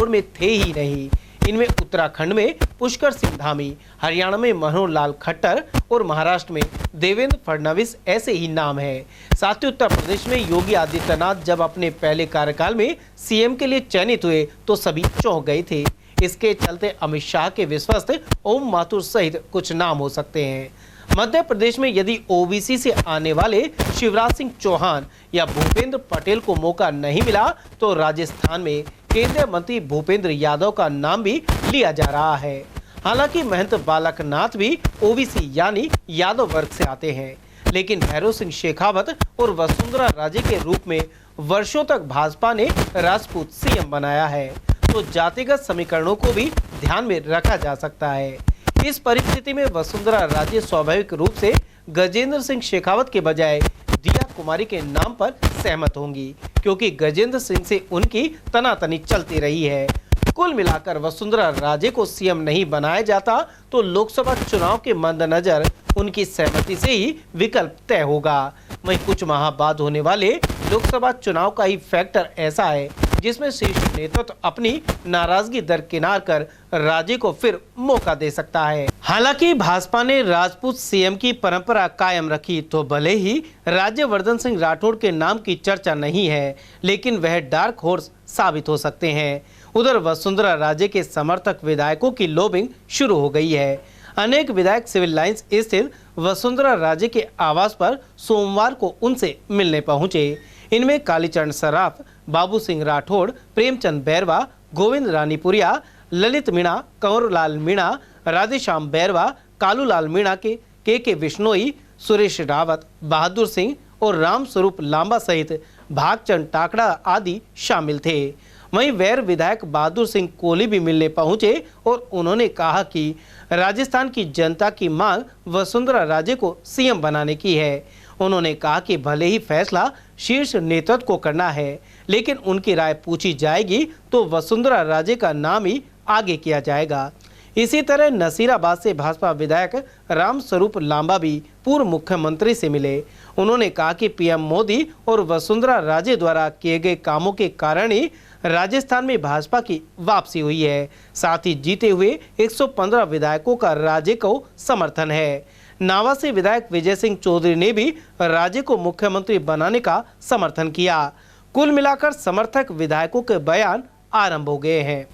में थे ही नहीं। इनमें उत्तराखंड में पुष्कर सिंह धामी, हरियाणा में मनोहर लाल खट्टर और महाराष्ट्र में देवेंद्र फडणवीस ऐसे ही नाम हैं। साथ ही उत्तर प्रदेश में योगी आदित्यनाथ जब अपने पहले कार्यकाल में सीएम के लिए चयनित हुए तो सभी चौंक गए थे। इसके चलते अमित शाह के विश्वस्त ओम माथुर सहित कुछ नाम हो सकते हैं। मध्य प्रदेश में यदि ओबीसी से आने वाले शिवराज सिंह चौहान या भूपेंद्र पटेल को मौका नहीं मिला तो राजस्थान में केंद्रीय मंत्री भूपेंद्र यादव का नाम भी लिया जा रहा है। हालांकि महंत बालकनाथ भी ओबीसी यानी यादव वर्ग से आते हैं, लेकिन भैरव सिंह शेखावत और वसुंधरा राजे के रूप में वर्षों तक भाजपा ने राजपूत सीएम बनाया है, तो जातिगत समीकरणों को भी ध्यान में रखा जा सकता है। इस परिस्थिति में वसुंधरा राजे स्वाभाविक रूप से गजेंद्र सिंह शेखावत के बजाय दिया कुमारी के नाम पर सहमत होंगी, क्योंकि गजेंद्र सिंह से उनकी तनातनी चलती रही है। कुल मिलाकर वसुंधरा राजे को सीएम नहीं बनाया जाता तो लोकसभा चुनाव के मद्देनजर उनकी सहमति से ही विकल्प तय होगा। वहीं कुछ माह बाद होने वाले लोकसभा चुनाव का ही फैक्टर ऐसा है जिसमें शीर्ष नेतृत्व अपनी नाराजगी दरकिनार कर राजे को फिर मौका दे सकता है। हालांकि भाजपा ने राजपूत सीएम की परंपरा कायम रखी तो भले ही राज्यवर्धन सिंह राठौड़ के नाम की चर्चा नहीं है, लेकिन वह डार्क हॉर्स साबित हो सकते हैं। उधर वसुंधरा राजे के समर्थक विधायकों की लॉबिंग शुरू हो गई है। अनेक विधायक सिविल लाइंस स्थित वसुंधरा राजे के आवास पर सोमवार को उनसे मिलने पहुंचे। इनमें कालीचरण सराफ, बाबू सिंह राठौड़, प्रेमचंद बैरवा, गोविंद रानीपुरिया, ललित मीणा, कंवरलाल मीणा, राधेश्याम बैरवा, कालूलाल मीणा के विश्नोई, सुरेश रावत, बहादुर सिंह और राम स्वरूप लांबा सहित भागचंद टाकड़ा आदि शामिल थे। वहीं वैर विधायक बहादुर सिंह कोहली भी मिलने पहुंचे और उन्होंने कहा कि राजस्थान की जनता की मांग वसुंधरा राजे को सीएम बनाने की है। उन्होंने कहा कि भले ही फैसला शीर्ष नेतृत्व को करना है, लेकिन उनकी राय पूछी जाएगी तो वसुंधरा राजे का नाम ही आगे किया जाएगा। इसी तरह नसीराबाद से भाजपा विधायक राम स्वरूप लांबा भी पूर्व मुख्यमंत्री से मिले। उन्होंने कहा कि पीएम मोदी और वसुंधरा राजे द्वारा किए गए कामों के कारण ही राजस्थान में भाजपा की वापसी हुई है। साथ ही जीते हुए 115 विधायकों का राजे को समर्थन है। नावा से विधायक विजय सिंह चौधरी ने भी राजे को मुख्यमंत्री बनाने का समर्थन किया। कुल मिलाकर समर्थक विधायकों के बयान आरंभ हो गए हैं।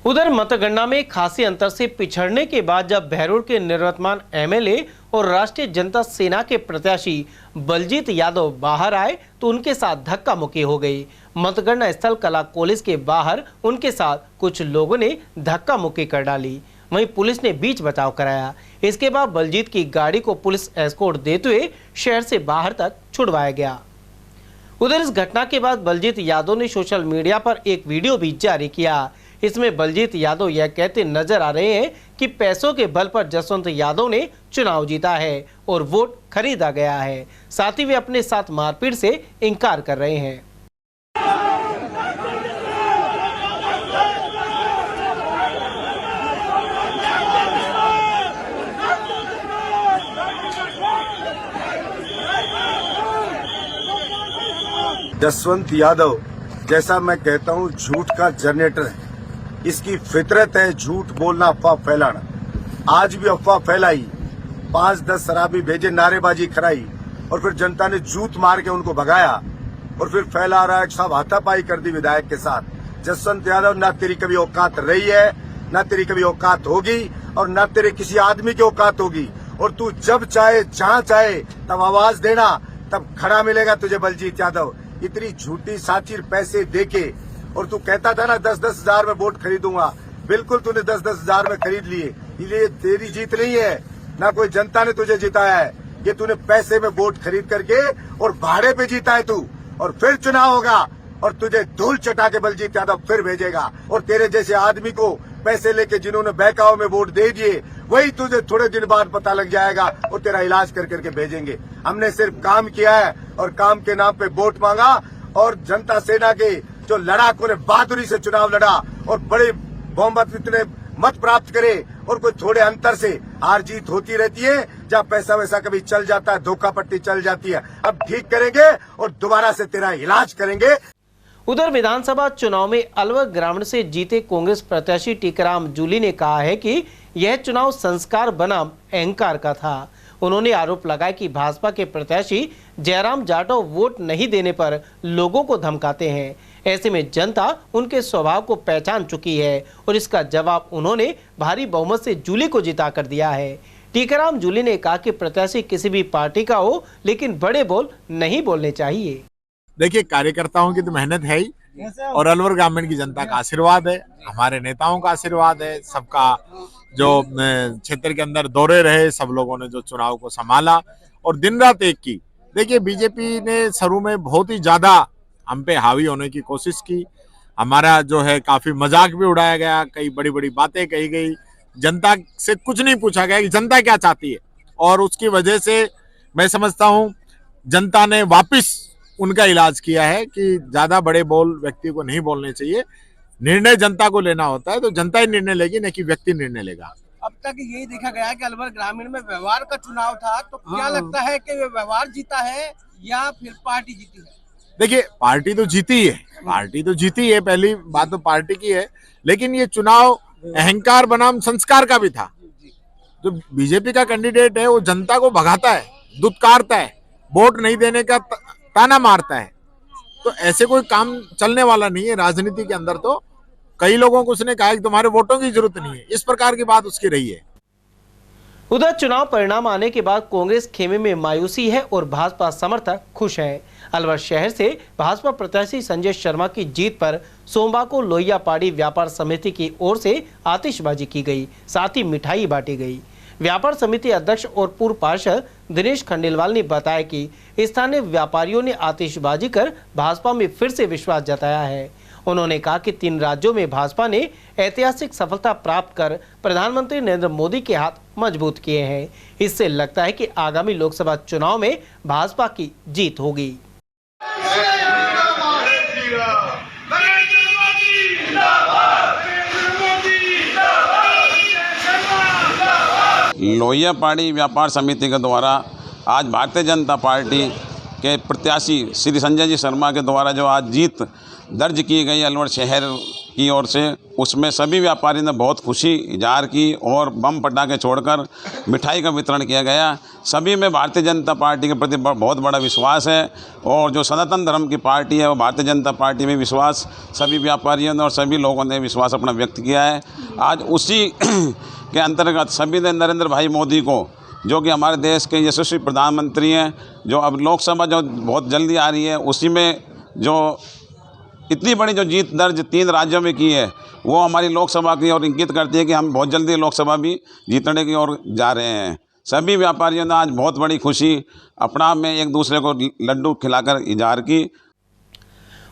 उधर मतगणना में खासी अंतर से पिछड़ने के बाद जब बहरोड के निवर्तमान एमएलए और राष्ट्रीय जनता सेना के प्रत्याशी बलजीत यादव बाहर आए तो उनके साथ धक्का मुक्की हो गई। मतगणना स्थल कला कॉलेज के बाहर उनके साथ कुछ लोगों ने धक्का मुक्की कर डाली। वहीं पुलिस ने बीच बचाव कराया। इसके बाद बलजीत की गाड़ी को पुलिस एस्कॉर्ट देते हुए शहर से बाहर तक छुड़वाया गया। उधर इस घटना के बाद बलजीत यादव ने सोशल मीडिया पर एक वीडियो भी जारी किया। इसमें बलजीत यादव यह कहते नजर आ रहे हैं कि पैसों के बल पर जसवंत यादव ने चुनाव जीता है और वोट खरीदा गया है। साथ ही वे अपने साथ मारपीट से इनकार कर रहे हैं।
जसवंत यादव जैसा मैं कहता हूं झूठ का जनरेटर है। इसकी फितरत है झूठ बोलना, अफवाह फैलाना। आज भी अफवाह फैलाई, 5-10 शराबी भेजे, नारेबाजी कराई और फिर जनता ने जूत मार के उनको भगाया और फिर फैला रहा है सब हाथापाई कर दी विधायक के साथ। जसवंत यादव, ना तेरी कभी औकात रही है, ना तेरी कभी औकात होगी और ना तेरे किसी आदमी की औकात होगी। और तू जब चाहे जहां चाहे तब आवाज देना, तब खड़ा मिलेगा तुझे बलजीत यादव। इतनी झूठी साचिर पैसे देके और तू कहता था ना 10-10 हजार में वोट खरीदूंगा, बिल्कुल तूने 10-10 हजार में खरीद लिए। ये तेरी जीत नहीं है, ना कोई जनता ने तुझे जिताया है। ये तूने पैसे में वोट खरीद करके और भाड़े पे जीता है तू। और फिर चुनाव होगा और तुझे धूल चटा के बलजीत यादव फिर भेजेगा। और तेरे जैसे आदमी को पैसे लेके जिन्होंने बहकाव में वोट दे दिए, वही तुझे थोड़े दिन बाद पता लग जाएगा और तेरा इलाज कर करके भेजेंगे। हमने सिर्फ काम किया है और काम के नाम पे वोट मांगा और जनता सेना के जो लड़ाकों ने बहादुरी से चुनाव लड़ा और बड़े बहुमत इतने मत प्राप्त करे और कोई थोड़े अंतर से हार जीत होती रहती है। जहाँ पैसा वैसा कभी चल जाता है, धोखा पट्टी चल जाती है। अब ठीक करेंगे और दोबारा से तेरा इलाज करेंगे।
उधर विधानसभा चुनाव में अलवर ग्रामीण से जीते कांग्रेस प्रत्याशी टीकाराम जूली ने कहा है कि यह चुनाव संस्कार बनाम अहंकार का था। उन्होंने आरोप लगाया कि भाजपा के प्रत्याशी जयराम जाटव वोट नहीं देने पर लोगों को धमकाते हैं। ऐसे में जनता उनके स्वभाव को पहचान चुकी है और इसका जवाब उन्होंने भारी बहुमत से जूली को जिता कर दिया है। टीकाराम जूली ने कहा कि प्रत्याशी किसी भी पार्टी का हो, लेकिन बड़े बोल नहीं बोलने चाहिए।
देखिए, कार्यकर्ताओं की तो मेहनत है ही और अलवर ग्रामीण की जनता का आशीर्वाद है, हमारे नेताओं का आशीर्वाद है, सबका जो क्षेत्र के अंदर दौरे रहे, सब लोगों ने जो चुनाव को संभाला और दिन रात एक की। देखिए, बीजेपी ने शुरू में बहुत ही ज्यादा हम पे हावी होने की कोशिश की। हमारा जो है काफी मजाक भी उड़ाया गया, कई बड़ी बड़ी बातें कही गई, जनता से कुछ नहीं पूछा गया कि जनता क्या चाहती है। और उसकी वजह से मैं समझता हूँ जनता ने वापिस उनका इलाज किया है कि ज्यादा बड़े बोल व्यक्ति को नहीं बोलने चाहिए। निर्णय जनता को लेना होता है तो जनता ही निर्णय लेगी, न कि व्यक्ति निर्णय लेगा।
अब तक यही देखा गया है कि अलवर ग्रामीण में व्यवहार का चुनाव था, तो क्या लगता है कि व्यवहार जीता है या फिर पार्टी जीती है?
देखिए, पार्टी तो जीती है, पार्टी तो जीती है, पहली बात तो पार्टी की है, लेकिन ये चुनाव अहंकार बनाम संस्कार का भी था। जो बीजेपी का कैंडिडेट है वो जनता को भगाता है, दुत्कारता है, वोट नहीं देने का ताना मारता है। तो ऐसे कोई काम चलने वाला नहीं है राजनीति के अंदर। तो कई लोगों को उसने कहा कि तुम्हारे वोटों की जरूरत नहीं है, इस प्रकार की बात उसकी रही है।
उधर चुनाव परिणाम आने के बाद कांग्रेस खेमे में मायूसी है और भाजपा समर्थक खुश हैं। अलवर शहर से भाजपा प्रत्याशी संजय शर्मा की जीत पर सोमवार को लोहिया पाड़ी व्यापार समिति की ओर से आतिशबाजी की गई, साथ ही मिठाई बांटी गई। व्यापार समिति अध्यक्ष और पूर्व पार्षद दिनेश खंडेलवाल ने बताया कि स्थानीय व्यापारियों ने आतिशबाजी कर भाजपा में फिर से विश्वास जताया है। उन्होंने कहा कि 3 राज्यों में भाजपा ने ऐतिहासिक सफलता प्राप्त कर प्रधानमंत्री नरेंद्र मोदी के हाथ मजबूत किए हैं। इससे लगता है कि आगामी लोकसभा चुनाव में भाजपा की जीत होगी।
लोहिया पाड़ी व्यापार समिति के द्वारा आज भारतीय जनता पार्टी के प्रत्याशी श्री संजय जी शर्मा के द्वारा जो आज जीत दर्ज की गई अलवर शहर की ओर से, उसमें सभी व्यापारी ने बहुत खुशी इजहार की और बम पटाखे छोड़कर मिठाई का वितरण किया गया। सभी में भारतीय जनता पार्टी के प्रति बहुत बड़ा विश्वास है और जो सनातन धर्म की पार्टी है वो भारतीय जनता पार्टी में विश्वास सभी व्यापारियों ने और सभी लोगों ने विश्वास अपना व्यक्त किया है। आज उसी के अंतर्गत सभी ने नरेंद्र भाई मोदी को, जो कि हमारे देश के यशस्वी प्रधानमंत्री हैं, जो अब लोकसभा जो बहुत जल्दी आ रही है, उसी में जो इतनी बड़ी जो जीत दर्ज 3 राज्यों में की है, वो हमारी लोकसभा की ओर इंगित करती है कि हम बहुत जल्दी लोकसभा भी जीतने की ओर जा रहे हैं। सभी व्यापारियों ने आज बहुत बड़ी खुशी अपना में एक दूसरे को लड्डू खिलाकर इजहार की।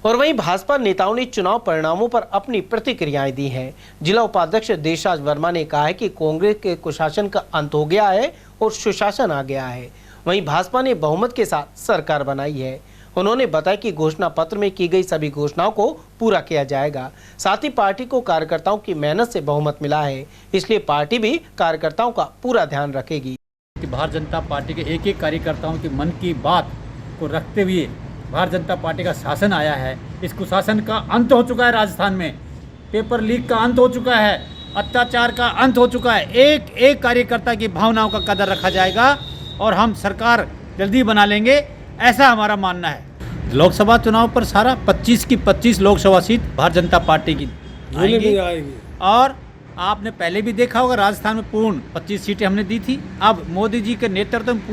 और वहीं भाजपा नेताओं ने चुनाव परिणामों पर अपनी प्रतिक्रियाएं दी हैं। जिला उपाध्यक्ष देशराज वर्मा ने कहा है कि कांग्रेस के कुशासन का अंत हो गया है और सुशासन आ गया है। वहीं भाजपा ने बहुमत के साथ सरकार बनाई है। उन्होंने बताया कि घोषणा पत्र में की गई सभी घोषणाओं को पूरा किया जाएगा। साथ ही पार्टी को कार्यकर्ताओं की मेहनत से बहुमत मिला है, इसलिए पार्टी भी कार्यकर्ताओं का पूरा ध्यान रखेगी।
भारतीय जनता पार्टी के एक एक कार्यकर्ताओं की मन की बात को रखते हुए भारतीय जनता पार्टी का शासन आया है। इस कुशासन का अंत हो चुका है। राजस्थान में पेपर लीक का अंत हो चुका है, अत्याचार का अंत हो चुका है। एक एक कार्यकर्ता की भावनाओं का कदर रखा जाएगा और हम सरकार जल्दी बना लेंगे, ऐसा हमारा मानना है। लोकसभा चुनाव पर सारा 25 की 25 लोकसभा सीट भारतीय जनता पार्टी की आएगी। और आपने पहले भी देखा होगा राजस्थान में पूर्ण 25 सीटें हमने दी थी। अब मोदी जी के नेतृत्व में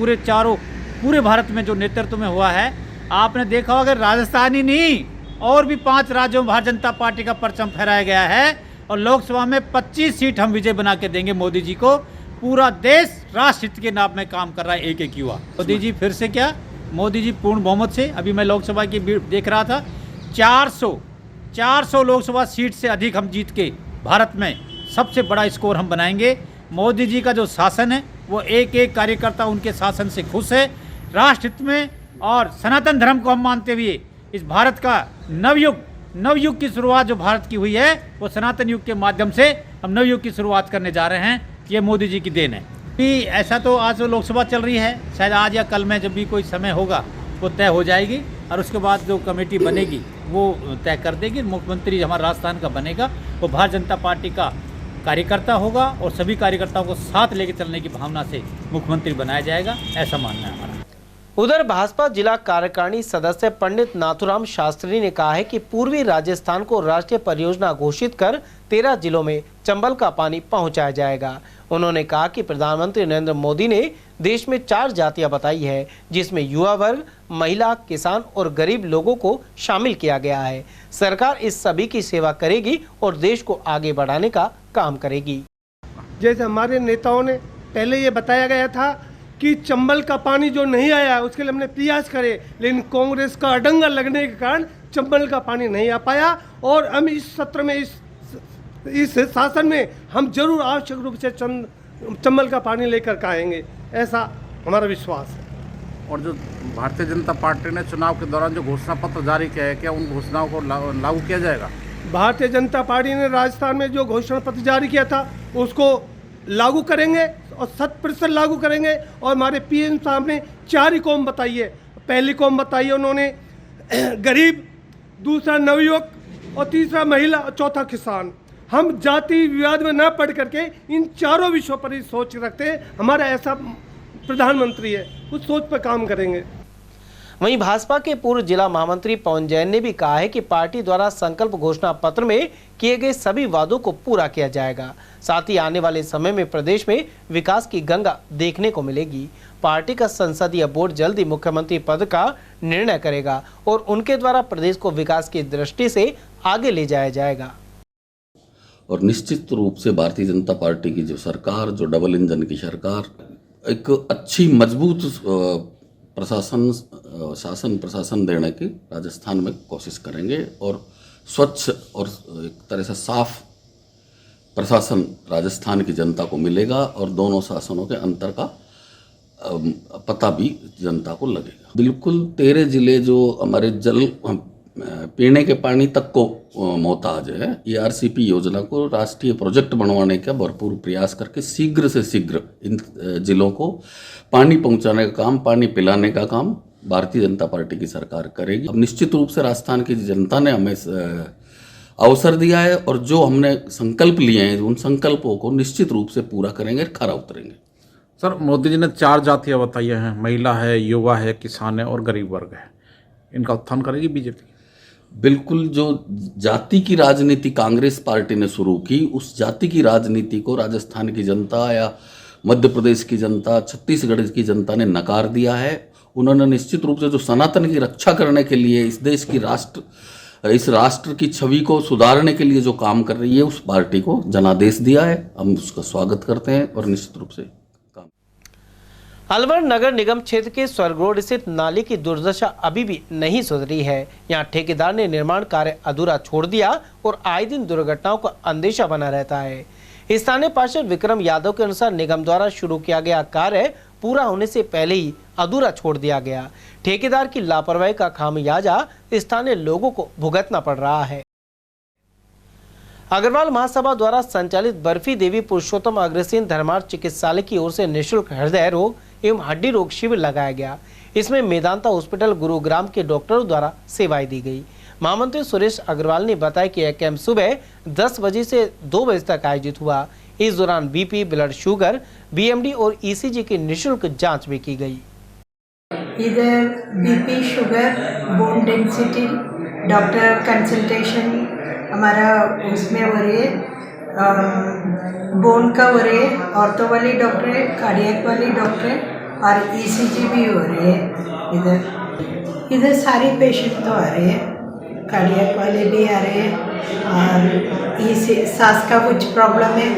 पूरे भारत में जो नेतृत्व में हुआ है, आपने देखा होगा राजस्थान ही नहीं और भी 5 राज्यों में भारतीय जनता पार्टी का परचम फहराया गया है और लोकसभा में 25 सीट हम विजय बना के देंगे मोदी जी को। पूरा देश राष्ट्र हित के नाम में काम कर रहा है, एक एक युवा। मोदी जी फिर से क्या, मोदी जी पूर्ण बहुमत से, अभी मैं लोकसभा की देख रहा था, 400 लोकसभा सीट से अधिक हम जीत के भारत में सबसे बड़ा स्कोर हम बनाएंगे। मोदी जी का जो शासन है वो एक एक कार्यकर्ता उनके शासन से खुश है। राष्ट्र हित में और सनातन धर्म को हम मानते हुए इस भारत का नवयुग की शुरुआत जो भारत की हुई है वो सनातन युग के माध्यम से हम नवयुग की शुरुआत करने जा रहे हैं। ये मोदी जी की देन है। ऐसा तो आज वो लोकसभा चल रही है, शायद आज या कल में जब भी कोई समय होगा वो तय हो जाएगी और उसके बाद जो कमेटी बनेगी वो तय कर देगी। मुख्यमंत्री हमारा राजस्थान का बनेगा वो भारतीय जनता पार्टी का कार्यकर्ता होगा और सभी कार्यकर्ताओं को साथ लेकर चलने की भावना से मुख्यमंत्री बनाया जाएगा, ऐसा मानना है हमारा।
उधर भाजपा जिला कार्यकारिणी सदस्य पंडित नाथुराम शास्त्री ने कहा है कि पूर्वी राजस्थान को राष्ट्रीय परियोजना घोषित कर 13 जिलों में चंबल का पानी पहुंचाया जाएगा। उन्होंने कहा कि प्रधानमंत्री नरेंद्र मोदी ने देश में 4 जातियां बताई है, जिसमें युवा वर्ग, महिला, किसान और गरीब लोगों को शामिल किया गया है। सरकार इस सभी की सेवा करेगी और देश को आगे बढ़ाने का काम करेगी।
जैसे हमारे नेताओं ने पहले ये बताया गया था कि चंबल का पानी जो नहीं आया उसके लिए हमने प्रयास करे, लेकिन कांग्रेस का अडंगा लगने के कारण चंबल का पानी नहीं आ पाया। और हम इस सत्र में इस शासन में हम जरूर आवश्यक रूप से चंबल का पानी लेकर के आएंगे, ऐसा हमारा विश्वास है।
और जो भारतीय जनता पार्टी ने चुनाव के दौरान जो घोषणा पत्र जारी किया है, क्या उन घोषणाओं को लागू किया जाएगा?
भारतीय जनता पार्टी ने राजस्थान में जो घोषणा पत्र जारी किया था उसको लागू करेंगे और 100% लागू करेंगे। और हमारे पीएम साहब ने 4 ही कौम बताई है। पहली कौम बताई है उन्होंने गरीब, दूसरा नवयुवक और तीसरा महिला और चौथा किसान। हम जाति विवाद में न पड़ करके इन 4 विषयों पर ही सोच रखते हैं। हमारा ऐसा प्रधानमंत्री है, उस सोच पर काम करेंगे।
वहीं भाजपा के पूर्व जिला महामंत्री पवन जैन ने भी कहा है कि पार्टी द्वारा संकल्प घोषणा पत्र में किए गए सभी वादों को पूरा किया जाएगा। साथ ही आने वाले समय में प्रदेश में विकास की गंगा देखने को मिलेगी। पार्टी का संसदीय बोर्ड जल्द ही मुख्यमंत्री पद का निर्णय करेगा और उनके द्वारा प्रदेश को विकास की दृष्टि से आगे ले जाया जाएगा।
और निश्चित रूप से भारतीय जनता पार्टी की जो सरकार, जो डबल इंजन की सरकार, एक अच्छी मजबूत शासन प्रशासन देने की राजस्थान में कोशिश करेंगे और स्वच्छ और एक तरह से साफ प्रशासन राजस्थान की जनता को मिलेगा और दोनों शासनों के अंतर का पता भी जनता को लगेगा। बिल्कुल 13 जिले जो हमारे जल पीने के पानी तक को मोहताज है, ERCP योजना को राष्ट्रीय प्रोजेक्ट बनवाने का भरपूर प्रयास करके शीघ्र से शीघ्र इन जिलों को पानी पहुंचाने का काम, पानी पिलाने का काम भारतीय जनता पार्टी की सरकार करेगी। अब निश्चित रूप से राजस्थान की जनता ने हमें अवसर दिया है और जो हमने संकल्प लिए हैं उन संकल्पों को निश्चित रूप से पूरा करेंगे, खरा उतरेंगे।
सर, मोदी जी ने 4 जातियाँ बताई हैं, महिला है, युवा है, किसान है और गरीब वर्ग है। इनका उत्थान करेगी बीजेपी?
बिल्कुल। जो जाति की राजनीति कांग्रेस पार्टी ने शुरू की, उस जाति की राजनीति को राजस्थान की जनता या मध्य प्रदेश की जनता, छत्तीसगढ़ की जनता ने नकार दिया है। उन्होंने निश्चित रूप से जो सनातन की रक्षा करने के लिए, इस देश की इस राष्ट्र की छवि को सुधारने के लिए जो काम कर रही है, उस पार्टी को जनादेश दिया है। हम उसका स्वागत करते हैं और निश्चित रूप से
अलवर नगर निगम क्षेत्र के स्वर्ग रोड स्थित नाले की दुर्दशा अभी भी नहीं सुधरी है। यहाँ ठेकेदार ने निर्माण कार्य अधूरा छोड़ दिया और आए दिन दुर्घटनाओं का अंदेशा बना रहता है। स्थानीय पार्षद विक्रम यादव के अनुसार निगम द्वारा शुरू किया गया कार्य पूरा होने से पहले ही अधूरा छोड़ दिया गया। ठेकेदार की लापरवाही का खामियाजा स्थानीय लोगों को भुगतना पड़ रहा है। अग्रवाल महासभा द्वारा संचालित बर्फी देवी पुरुषोत्तम अग्रसेन धर्मार्थ चिकित्सालय की ओर से निःशुल्क हृदय रोग एवं हड्डी रोग शिविर लगाया गया। इसमें मेदांता हॉस्पिटल गुरुग्राम के डॉक्टरों द्वारा सेवाएं दी गई। महामंत्री सुरेश अग्रवाल ने बताया कि यह कैंप सुबह 10 बजे से 2 बजे तक आयोजित हुआ। इस दौरान बीपी, ब्लड शुगर, बीएमडी और ईसीजी की निःशुल्क जांच भी की गई।
इधर BP, sugar, bone density, doctor consultation हमारा उसमें हो रही है, बोन का हो रही है, ऑर्थो वाली डॉक्टर है, कार्डियक वाली डॉक्टर है और ईसीजी भी हो रही है। इधर सारे पेशेंट तो आ रहे हैं, कार्डियक वाले भी आ रहे हैं और सांस का कुछ प्रॉब्लम है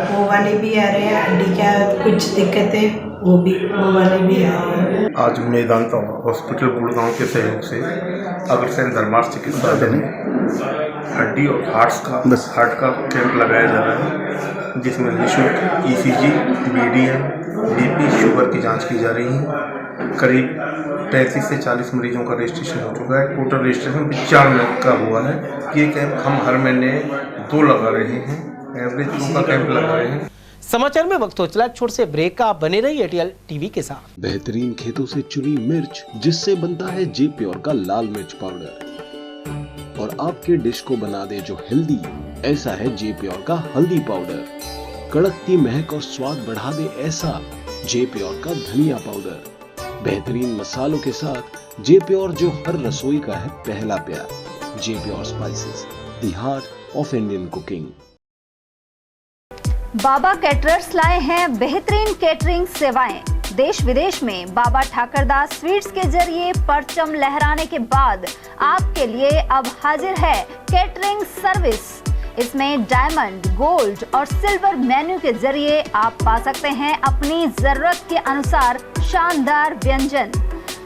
वो वाले भी आ रहे हैं, हड्डी का कुछ दिक्कत है वो वाले भी आ रहे हैं।
आज मेदांता हॉस्पिटल गुड़गांव के सहयोग से अग्रसेन धर्मार्थ चिकित्सालय में हड्डी और हार्ट का कैंप लगाया जा रहा है, जिसमें निःशुल्क ईसीजी, बीडीएम, बीपी, शुगर की जांच की जा रही है। करीब 35 से 40 मरीजों का रजिस्ट्रेशन हो चुका है। टोटल रजिस्ट्रेशन 95 का हुआ है। ये कैंप हम हर महीने 2 लगा रहे हैं, एवरेज 2 का कैंप लगा रहे हैं।
समाचार में वक्त हो चला छोट से ब्रेक का, बने रहिए एटीएल टीवी के साथ।
बेहतरीन खेतों से चुनी मिर्च, जिससे बनता है जे प्योर का लाल मिर्च पाउडर और आपके डिश को बना दे जो हेल्दी, ऐसा है जे प्योर का हल्दी पाउडर। कड़कती महक और स्वाद बढ़ा दे ऐसा जे प्योर का धनिया पाउडर। बेहतरीन मसालों के साथ जे प्योर, जो हर रसोई का है पहला प्यार। J pure spices, the heart of Indian cooking.
Baba caterers लाए हैं बेहतरीन कैटरिंग सेवाएं। देश विदेश में बाबा ठाकरदास स्वीट्स के जरिए परचम लहराने के बाद आपके लिए अब हाजिर है कैटरिंग सर्विस। इसमें डायमंड, गोल्ड और सिल्वर मेन्यू के जरिए आप पा सकते हैं अपनी जरूरत के अनुसार शानदार व्यंजन।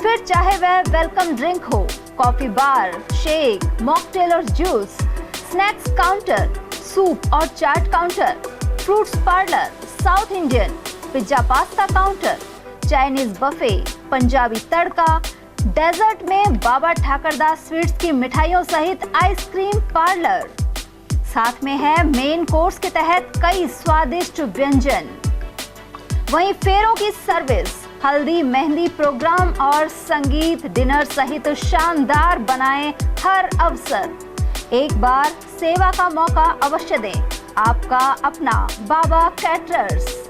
फिर चाहे वह वेलकम ड्रिंक हो, कॉफी बार, शेक, मॉकटेल और जूस, स्नैक्स काउंटर, सूप और chaat counter, fruits parlour, South Indian, pizza pasta counter, Chinese buffet, Punjabi tadka, dessert में बाबा ठाकरदास स्वीट्स की मिठाइयों सहित आइसक्रीम पार्लर। साथ में है मेन कोर्स के तहत कई स्वादिष्ट व्यंजन। वहीं फेरों की सर्विस, हल्दी मेहंदी प्रोग्राम और संगीत डिनर सहित शानदार बनाएं हर अवसर। एक बार सेवा का मौका अवश्य दें। आपका अपना बाबा कैटरर्स।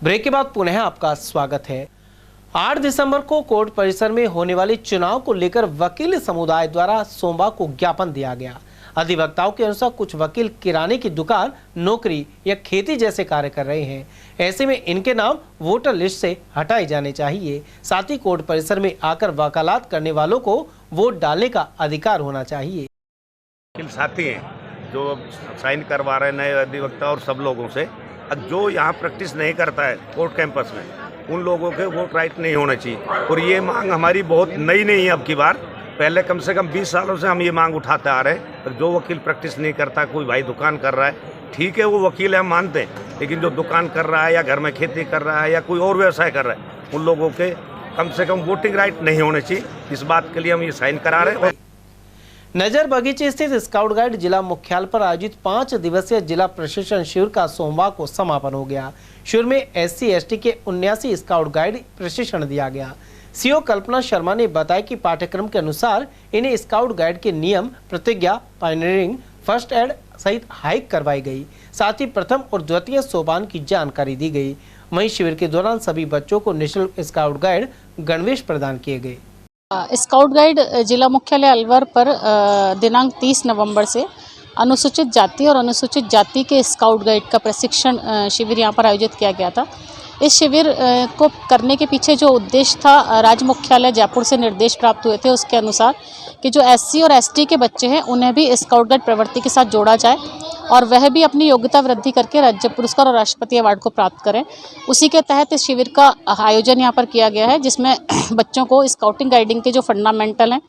ब्रेक के बाद पुनः आपका स्वागत है। 8 दिसंबर को कोर्ट परिसर में होने वाले चुनाव को लेकर वकील समुदाय द्वारा सोमवार को ज्ञापन दिया गया। अधिवक्ताओं के अनुसार कुछ वकील किराने की दुकान, नौकरी या खेती जैसे कार्य कर रहे हैं। ऐसे में इनके नाम वोटर लिस्ट से हटाए जाने चाहिए। साथ ही कोर्ट परिसर में आकर वकालत करने वालों को वोट डालने का अधिकार होना चाहिए।
साथी हैं जो साइन करवा रहे हैं नए अधिवक्ता और सब लोगों से, जो यहाँ प्रैक्टिस नहीं करता है कोर्ट कैंपस में, उन लोगों के वोट राइट नहीं होना चाहिए। और ये मांग हमारी बहुत नई नहीं है, अब की बार, पहले कम से कम 20 सालों से हम ये मांग उठाते आ रहे हैं। जो वकील प्रैक्टिस नहीं करता, कोई भाई दुकान कर रहा है, ठीक है वो वकील है, हम मानते हैं, लेकिन जो दुकान कर रहा है या घर में खेती कर रहा है या कोई और व्यवसाय कर रहा है, उन लोगों के कम से कम वोटिंग राइट नहीं होने चाहिए। इस बात के लिए हम ये साइन करा रहे हैं।
नजर बगीचे स्थित स्काउट गाइड जिला मुख्यालय पर आयोजित 5 दिवसीय जिला प्रशिक्षण शिविर का सोमवार को समापन हो गया। शिविर में SC/ST के 79 स्काउट गाइड प्रशिक्षण दिया गया। सीओ कल्पना शर्मा ने बताया कि पाठ्यक्रम के अनुसार इन्हें स्काउट गाइड के नियम, प्रतिज्ञा, पायनियरिंग, फर्स्ट एड, सहित हाइक करवाई गई। साथ ही प्रथम और द्वितीय सोपान की जानकारी दी गई। वहीं शिविर के दौरान सभी बच्चों को निःशुल्क स्काउट गाइड गणवेश प्रदान किए गए।
स्काउट गाइड जिला मुख्यालय अलवर पर दिनांक 30 नवंबर से अनुसूचित जाति और अनुसूचित जाति के स्काउट गाइड का प्रशिक्षण शिविर यहाँ पर आयोजित किया गया था। इस शिविर को करने के पीछे जो उद्देश्य था, राज्य मुख्यालय जयपुर से निर्देश प्राप्त हुए थे उसके अनुसार कि जो SC और ST के बच्चे हैं उन्हें भी स्काउट गाइड प्रवृत्ति के साथ जोड़ा जाए और वह भी अपनी योग्यता वृद्धि करके राज्य पुरस्कार और राष्ट्रपति अवार्ड को प्राप्त करें। उसी के तहत इस शिविर का आयोजन यहाँ पर किया गया है, जिसमें बच्चों को स्काउटिंग गाइडिंग के जो फंडामेंटल हैं,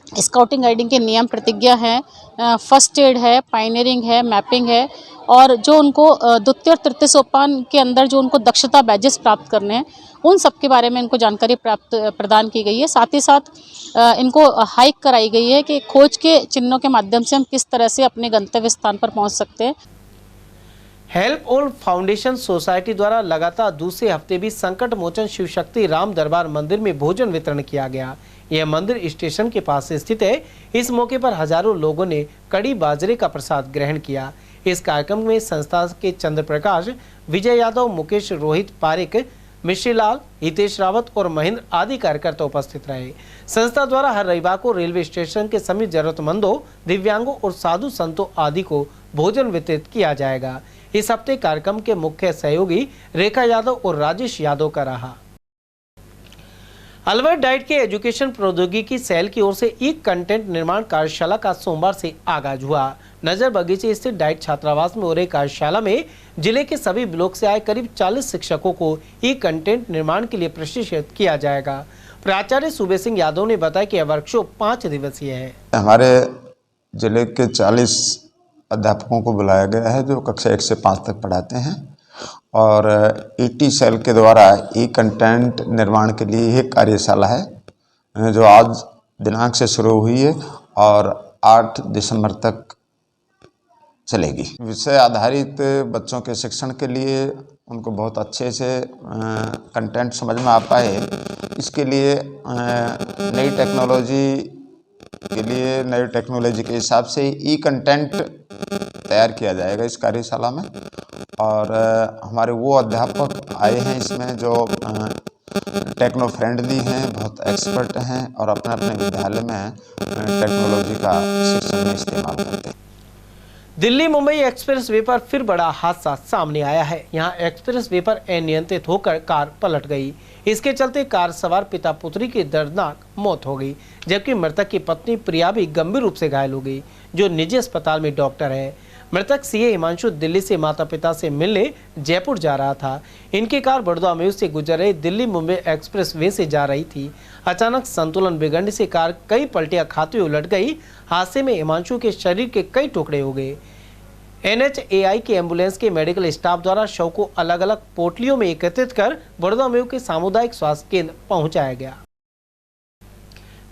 स्काउटिंग गाइडिंग के नियम प्रतिज्ञा है, फर्स्ट एड है, पायनियरिंग है, मैपिंग है और जो उनको द्वितीय और तृतीय सोपान के अंदर जो उनको दक्षता बैजेस प्राप्त करने हैं उन सब के बारे में इनको जानकारी प्रदान की गई है। साथ ही साथ इनको हाइक कराई गई है कि खोज के चिन्हों के माध्यम से हम किस तरह से अपने गंतव्य स्थान पर पहुंच सकते हैं।
हेल्प ऑल फाउंडेशन सोसाइटी द्वारा लगातार दूसरे हफ्ते भी संकट मोचन शिव शक्ति राम दरबार मंदिर में भोजन वितरण किया गया। यह मंदिर स्टेशन के पास स्थित है। इस मौके पर हजारों लोगों ने कड़ी बाजरे का प्रसाद ग्रहण किया। इस कार्यक्रम में संस्था के चंद्र प्रकाश, विजय यादव, मुकेश, रोहित पारिक, मिश्रीलाल, हितेश रावत और महेंद्र आदि कार्यकर्ता उपस्थित रहे। संस्था द्वारा हर रविवार को रेलवे स्टेशन के सभी जरूरतमंदों, दिव्यांगों और साधु संतों आदि को भोजन वितरित किया जाएगा। इस हफ्ते कार्यक्रम के मुख्य सहयोगी रेखा यादव और राजेश यादव का रहा। अलवर डाइट के एजुकेशन प्रौद्योगिकी सेल की ओर से ई कंटेंट निर्माण कार्यशाला का सोमवार से आगाज हुआ। नजर बगीचे स्थित डाइट छात्रावास में हो रही कार्यशाला में जिले के सभी ब्लॉक से आए करीब 40 शिक्षकों को ई कंटेंट निर्माण के लिए प्रशिक्षित किया जाएगा। प्राचार्य सूबे सिंह यादव ने बताया कि यह वर्कशॉप 5 दिवसीय है।
हमारे जिले के 40 अध्यापकों को बुलाया गया है जो कक्षा 1 से 5 तक पढ़ाते हैं और ईटी सेल के द्वारा ई कंटेंट निर्माण के लिए एक कार्यशाला है जो आज दिनांक से शुरू हुई है और 8 दिसंबर तक चलेगी। विषय आधारित बच्चों के शिक्षण के लिए उनको बहुत अच्छे से कंटेंट समझ में आ पाए, इसके लिए नई टेक्नोलॉजी के हिसाब से ई कंटेंट तैयार किया जाएगा इस कार्यशाला में। और हमारे वो अध्यापक आए हैं इसमें जो टेक्नो फ्रेंडली हैं, बहुत एक्सपर्ट हैं और अपने अपने विद्यालय में टेक्नोलॉजी का शिक्षण में इस्तेमाल करते हैं।
दिल्ली मुंबई एक्सप्रेस वे पर फिर बड़ा हादसा सामने आया है। यहां एक्सप्रेस वे पर अनियंत्रित होकर कार पलट गई। इसके चलते कार सवार पिता पुत्री की दर्दनाक मौत हो गई, जबकि मृतक की पत्नी प्रिया भी गंभीर रूप से घायल हो गई, जो निजी अस्पताल में डॉक्टर है। मृतक सीए हिमांशु दिल्ली से माता पिता से मिलने जयपुर जा रहा था। इनकी कार बड़ौदा मेऊ से गुजर रही दिल्ली मुंबई एक्सप्रेस वे से जा रही थी। अचानक संतुलन बिगड़ने से कार कई पलटियां खाते हुए उलट गई। हादसे में हिमांशु के शरीर के कई टुकड़े हो गए। NHAI की एम्बुलेंस के मेडिकल स्टाफ द्वारा शव को अलग अलग पोटलियों में एकत्रित कर बड़ौदा मेऊ के सामुदायिक स्वास्थ्य केंद्र पहुंचाया गया।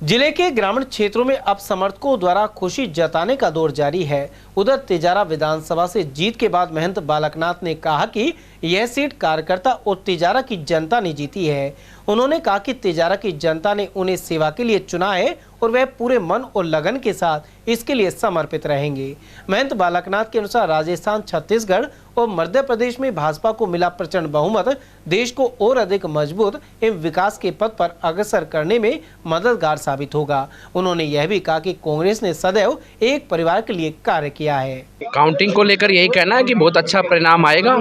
जिले के ग्रामीण क्षेत्रों में अब समर्थकों द्वारा खुशी जताने का दौर जारी है। उधर तिजारा विधानसभा से जीत के बाद महंत बालकनाथ ने कहा कि यह सीट कार्यकर्ता और तिजारा की जनता ने जीती है। उन्होंने कहा कि तिजारा की जनता ने उन्हें सेवा के लिए चुना है और वह पूरे मन और लगन के साथ इसके लिए समर्पित रहेंगे। महंत बालकनाथ के अनुसार राजस्थान, छत्तीसगढ़ और मध्य प्रदेश में भाजपा को मिला प्रचंड बहुमत देश को और अधिक मजबूत एवं विकास के पथ पर अग्रसर करने में मददगार साबित होगा। उन्होंने यह भी कहा कि कांग्रेस ने सदैव एक परिवार के लिए कार्य किया है।
काउंटिंग को लेकर यही कहना है कि बहुत अच्छा परिणाम आएगा।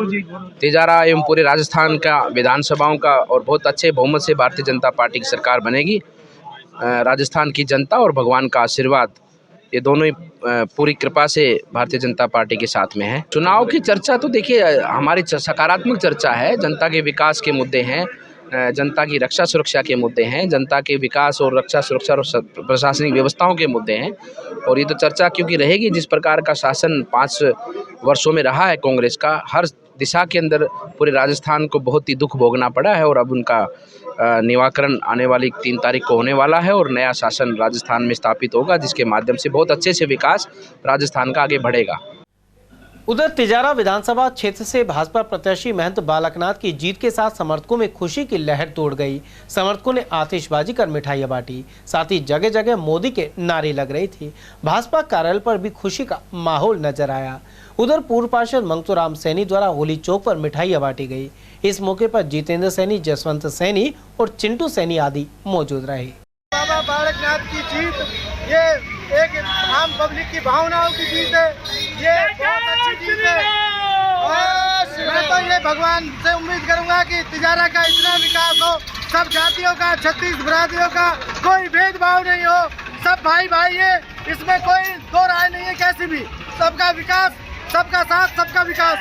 तिजारा एवं पूरे राजस्थान का विधानसभाओं का और बहुत अच्छे बहुमत से भारतीय जनता पार्टी की सरकार बनेगी। राजस्थान की जनता और भगवान का आशीर्वाद, ये दोनों ही पूरी कृपा से भारतीय जनता पार्टी के साथ में है। चुनाव की चर्चा तो देखिए हमारी सकारात्मक चर्चा है। जनता के विकास के मुद्दे हैं, जनता की रक्षा सुरक्षा के मुद्दे हैं, जनता के विकास और रक्षा सुरक्षा और प्रशासनिक व्यवस्थाओं के मुद्दे हैं। और ये तो चर्चा क्योंकि रहेगी, जिस प्रकार का शासन 5 वर्षों में रहा है कांग्रेस का, हर दिशा के अंदर पूरे राजस्थान को बहुत ही दुख भोगना पड़ा है और अब उनका निवारण आने वाली 3 तारीख को होने वाला है और नया शासन राजस्थान में स्थापित होगा, जिसके माध्यम से बहुत अच्छे से विकास राजस्थान का आगे बढ़ेगा।
उधर तिजारा विधानसभा क्षेत्र से भाजपा प्रत्याशी महंत बालकनाथ की जीत के साथ समर्थकों में खुशी की लहर तोड़ गई। समर्थकों ने आतिशबाजी कर मिठाइयां बांटी, साथ ही जगह जगह मोदी के नारे लग रही थी। भाजपा कार्यालय पर भी खुशी का माहौल नजर आया। उधर पूर्व पार्षद मंगतूराम सैनी द्वारा होली चौक पर मिठाइयां बांटी गई। इस मौके पर जितेंद्र सैनी, जसवंत सैनी और चिंटू सैनी आदि मौजूद रहे।
बाबा बालकनाथ की जीत ये एक आम पब्लिक की भावनाओं की जीत है, ये बहुत अच्छी जीत है। और मैं तो ये भगवान से उम्मीद करूंगा कि तिजारा का इतना विकास हो, सब जातियों का, 36 बिरादरियों का कोई भेदभाव नहीं हो, सब भाई भाई है, इसमें कोई दो राय नहीं है कैसी भी। सबका विकास, सबका साथ, सबका विकास।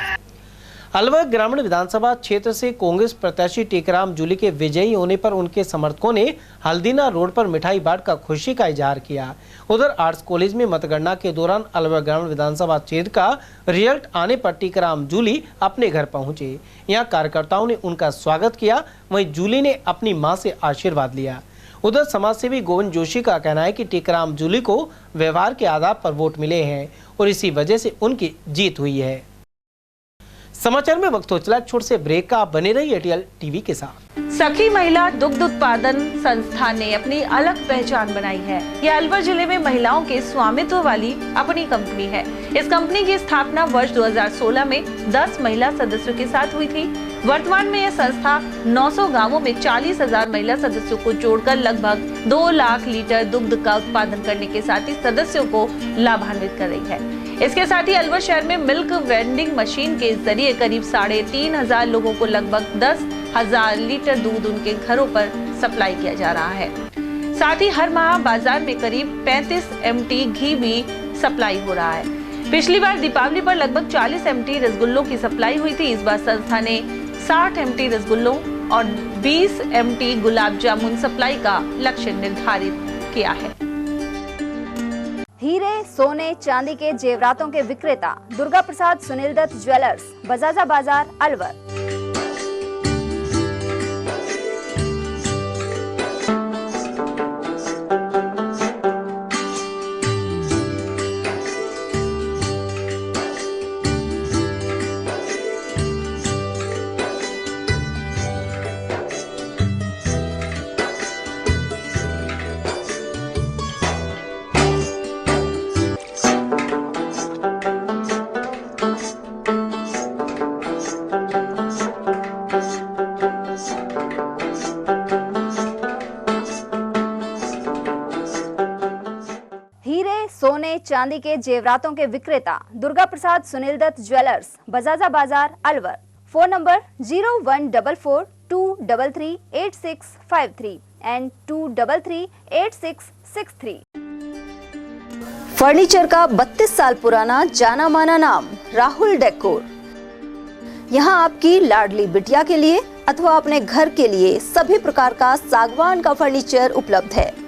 अलवर ग्रामीण विधानसभा क्षेत्र से कांग्रेस प्रत्याशी टीकाराम जूली के विजयी होने पर उनके समर्थकों ने हल्दीना रोड पर मिठाई बांटकर खुशी का इजहार किया। उधर आर्ट्स कॉलेज में मतगणना के दौरान अलवर ग्रामीण विधानसभा क्षेत्र का रिजल्ट आने पर टीकाराम जूली अपने घर पहुंचे। यहां कार्यकर्ताओं ने उनका स्वागत किया, वहीं जूली ने अपनी मां से आशीर्वाद लिया। उधर समाजसेवी गोविंद जोशी का कहना है कि टीकाराम जूली को व्यवहार के आधार पर वोट मिले हैं और इसी वजह से उनकी जीत हुई है। समाचार में वक्त हो चला छोट से ब्रेक का, आप बने रहिए एटीएल टीवी के साथ।
सखी महिला दुग्ध उत्पादन संस्थान ने अपनी अलग पहचान बनाई है। यह अलवर जिले में महिलाओं के स्वामित्व वाली अपनी कंपनी है। इस कंपनी की स्थापना वर्ष 2016 में 10 महिला सदस्यों के साथ हुई थी। वर्तमान में यह संस्था 900 गांवों में 40,000 महिला सदस्यों को जोड़कर लगभग 2 लाख लीटर दुग्ध का उत्पादन करने के साथ ही सदस्यों को लाभान्वित कर रही है। इसके साथ ही अलवर शहर में मिल्क वेंडिंग मशीन के जरिए करीब 3,500 लोगों को लगभग 10,000 लीटर दूध उनके घरों पर सप्लाई किया जा रहा है। साथ ही हर माह बाजार में करीब 35 MT घी भी सप्लाई हो रहा है। पिछली बार दीपावली पर लगभग 40 MT रसगुल्लों की सप्लाई हुई थी। इस बार संस्था ने 60 MT रसगुल्लों और 20 MT गुलाब जामुन सप्लाई का लक्ष्य निर्धारित किया है।
हीरे, सोने, चांदी के जेवरातों के विक्रेता दुर्गा प्रसाद सुनील दत्त ज्वेलर्स, बजाजा बाजार, अलवर। सोने चांदी के जेवरातों के विक्रेता दुर्गा प्रसाद सुनील दत्त ज्वेलर्स, बजाजा बाजार, Alwar. Phone number 0144233863 and 2338663। Furniture का 32 साल पुराना जाना माना नाम राहुल डेकोर। यहाँ आपकी लाडली बिटिया के लिए अथवा अपने घर के लिए सभी प्रकार का सागवान का फर्नीचर उपलब्ध है।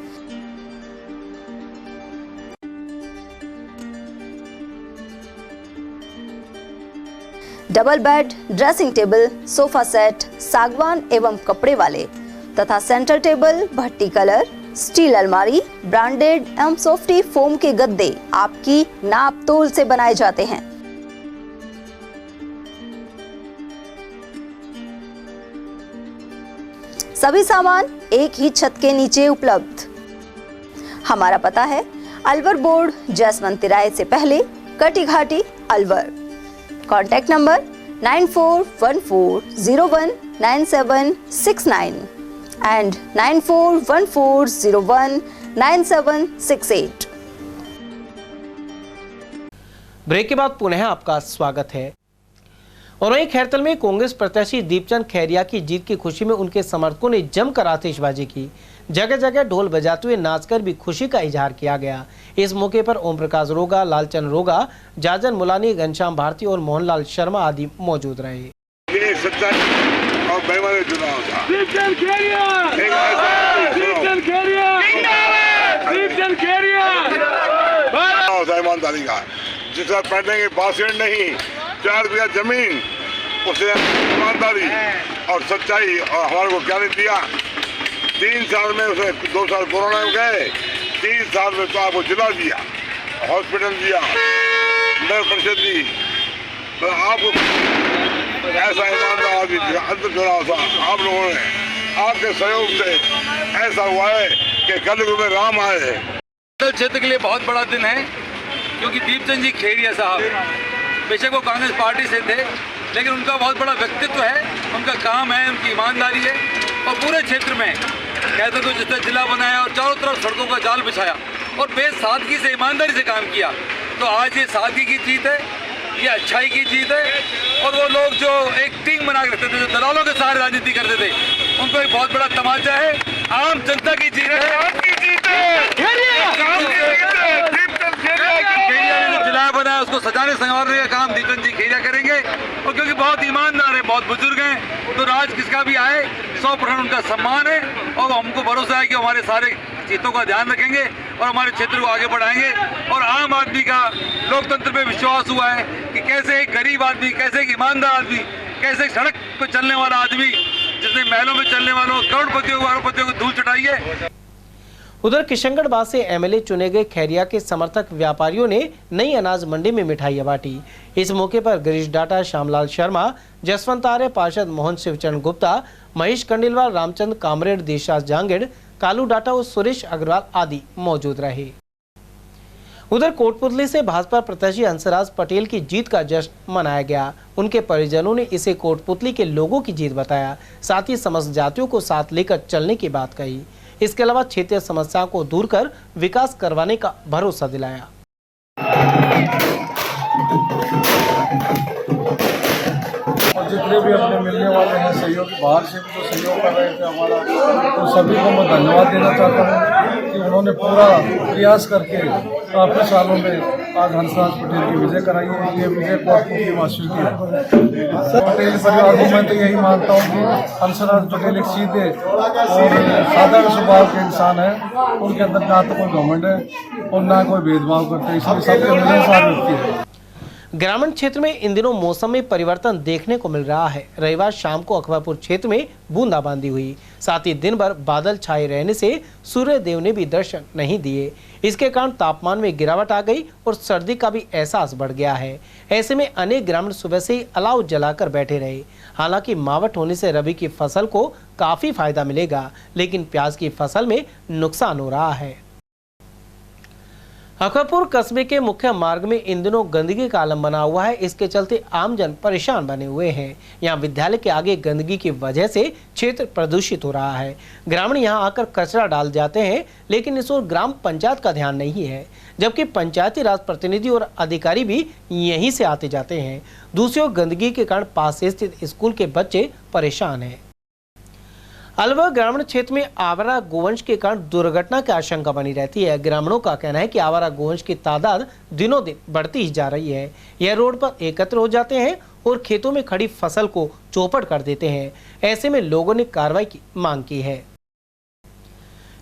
Double bed, dressing table, sofa set, सागवान एवं कपड़े वाले तथा सेंटर टेबल, भट्टी कलर, स्टील अलमारी, ब्रांडेड एवं सॉफ्टी फोम के गद्दे आपकी नाप तोल से बनाए जाते हैं। सभी सामान एक ही छत के नीचे उपलब्ध। हमारा पता है अलवर बोर्ड, जसवंत तिराहे से पहले, Kati Ghati, Alwar. Contact number 9414019769 and 9414019768।
Break के बाद पुनः आपका स्वागत है। और वहीं खैरतल में कांग्रेस प्रत्याशी दीपचंद खैरिया की जीत की खुशी में उनके समर्थकों ने जमकर आतिशबाजी की। जगह जगह ढोल बजाते हुए नाचकर भी खुशी का इजहार किया गया। इस मौके पर ओम प्रकाश रोगा, लालचंद रोगा, जाजन मुलानी, घनश्याम भारती और मोहनलाल शर्मा आदि मौजूद रहे।
ये सच्चाई और बेईमानी चुनाव था। दीपचंद खैरिया ईमानदारी का, जिसका पढ़ने की बासियत नहीं, 4 बीघा जमीन, उसे ईमानदारी और सच्चाई और हमारे को क्या नहीं दिया। 3 साल में उसे 2 साल कोरोना में गए, 3 साल में तो आपको जिला दिया, हॉस्पिटल दिया, नगर परिषद दी, तो आपको ऐसा ईमानदार आदमी अंत चुनाव था, आप लोगों ने आपके सहयोग से ऐसा हुआ है कि कलयुग में राम आए हैं।
क्षेत्र के लिए बहुत बड़ा दिन है, क्योंकि दीपचंद जी खेरिया साहब बेशक वो कांग्रेस पार्टी से थे, लेकिन उनका बहुत बड़ा व्यक्तित्व है, उनका काम है, उनकी ईमानदारी है, और पूरे क्षेत्र में कहते तो जिस तरह जिला बनाया और चारों तरफ सड़कों का जाल बिछाया और बेसादगी से ईमानदारी से काम किया। तो आज ये सादगी की जीत है, ये अच्छाई की जीत है, और वो लोग जो एक टीम बना के रखते थे, जो दलालों के साथ राजनीति करते थे, उनको एक बहुत बड़ा तमाचा है। आम जनता की जीत है, आपकी जीत है। खेरिया ने जो जिला बनाया उसको सजाने संवारने का काम दीपचंद जी खेरिया करेंगे, और क्योंकि बहुत ईमानदार है, बहुत बुजुर्ग हैं, तो राज किसका भी आए 100% उनका सम्मान है, और हमको भरोसा है कि हमारे सारे चीतों का ध्यान रखेंगे और हमारे क्षेत्र को आगे बढ़ाएंगे। और आम आदमी का लोकतंत्र में विश्वास हुआ है कि कैसे एक गरीब आदमी, कैसे एक ईमानदार आदमी, कैसे एक सड़क पर चलने वाला आदमी, जिसने महलों में चलने वालों करोड़पतियों को धूल चटाई है।
उधर किशनगढ़ से एमएलए चुने गए खैरिया के समर्थक व्यापारियों ने नई अनाज मंडी में मिठाइयां बांटी। इस मौके पर गिरीश डाटा, श्यामलाल शर्मा, जसवंत आर्य, पार्षद मोहन शिवचरण गुप्ता, महेश कंडिलवाल, रामचंद्र कामरेड, देशास जांगेड़, कालू डाटा और सुरेश अग्रवाल आदि मौजूद रहे। उधर कोटपुतली से भाजपा प्रत्याशी हंसराज पटेल की जीत का जश्न मनाया गया। उनके परिजनों ने इसे कोटपुतली के लोगों की जीत बताया, साथ ही समस्त जातियों को साथ लेकर चलने की बात कही। इसके अलावा क्षेत्रीय समस्याओं को दूर कर विकास करवाने का भरोसा दिलाया।
और जितने भी अपने मिलने वाले हैं सहयोग, बाहर से भी जो सहयोग कर रहे थे हमारा, तो सभी को मैं धन्यवाद देना चाहता हूँ कि उन्होंने पूरा प्रयास करके काफ़ी सालों में आज हंसराज पटेल की विजय कराई है। ये विजय कोटपुतली वासियों की है। पटेल परिवार को मैं तो यही मानता हूँ कि हंसराज पटेल एक सीधे और साधारण स्वभाव के इंसान है। उनके अंदर ना तो कोई घमंड है और ना कोई भेदभाव करते, इसलिए सबके मिलनसार व्यक्ति है।
ग्रामीण क्षेत्र में इन दिनों मौसम में परिवर्तन देखने को मिल रहा है। रविवार शाम को अकबरपुर क्षेत्र में बूंदाबांदी हुई, साथ ही दिन भर बादल छाए रहने से सूर्य देव ने भी दर्शन नहीं दिए। इसके कारण तापमान में गिरावट आ गई और सर्दी का भी एहसास बढ़ गया है। ऐसे में अनेक ग्रामीण सुबह से ही अलाव जलाकर बैठे रहे। हालांकि मावठ होने से रबी की फसल को काफी फायदा मिलेगा, लेकिन प्याज की फसल में नुकसान हो रहा है। अकबरपुर कस्बे के मुख्य मार्ग में इन दिनों गंदगी का आलम बना हुआ है। इसके चलते आमजन परेशान बने हुए हैं। यहाँ विद्यालय के आगे गंदगी की वजह से क्षेत्र प्रदूषित हो रहा है। ग्रामीण यहाँ आकर कचरा डाल जाते हैं, लेकिन इस ओर ग्राम पंचायत का ध्यान नहीं है, जबकि पंचायती राज प्रतिनिधि और अधिकारी भी यहीं से आते जाते हैं। दूसरी ओर गंदगी के कारण पास स्थित स्कूल के बच्चे परेशान हैं। अलवर ग्रामीण क्षेत्र में आवारा गोवंश के कारण दुर्घटना की आशंका बनी रहती है। ग्रामीणों का कहना है कि आवारा गोवंश की तादाद दिनों दिन बढ़ती ही जा रही है। यह रोड पर एकत्र हो जाते हैं और खेतों में खड़ी फसल को चौपट कर देते हैं। ऐसे में लोगों ने कार्रवाई की मांग की है।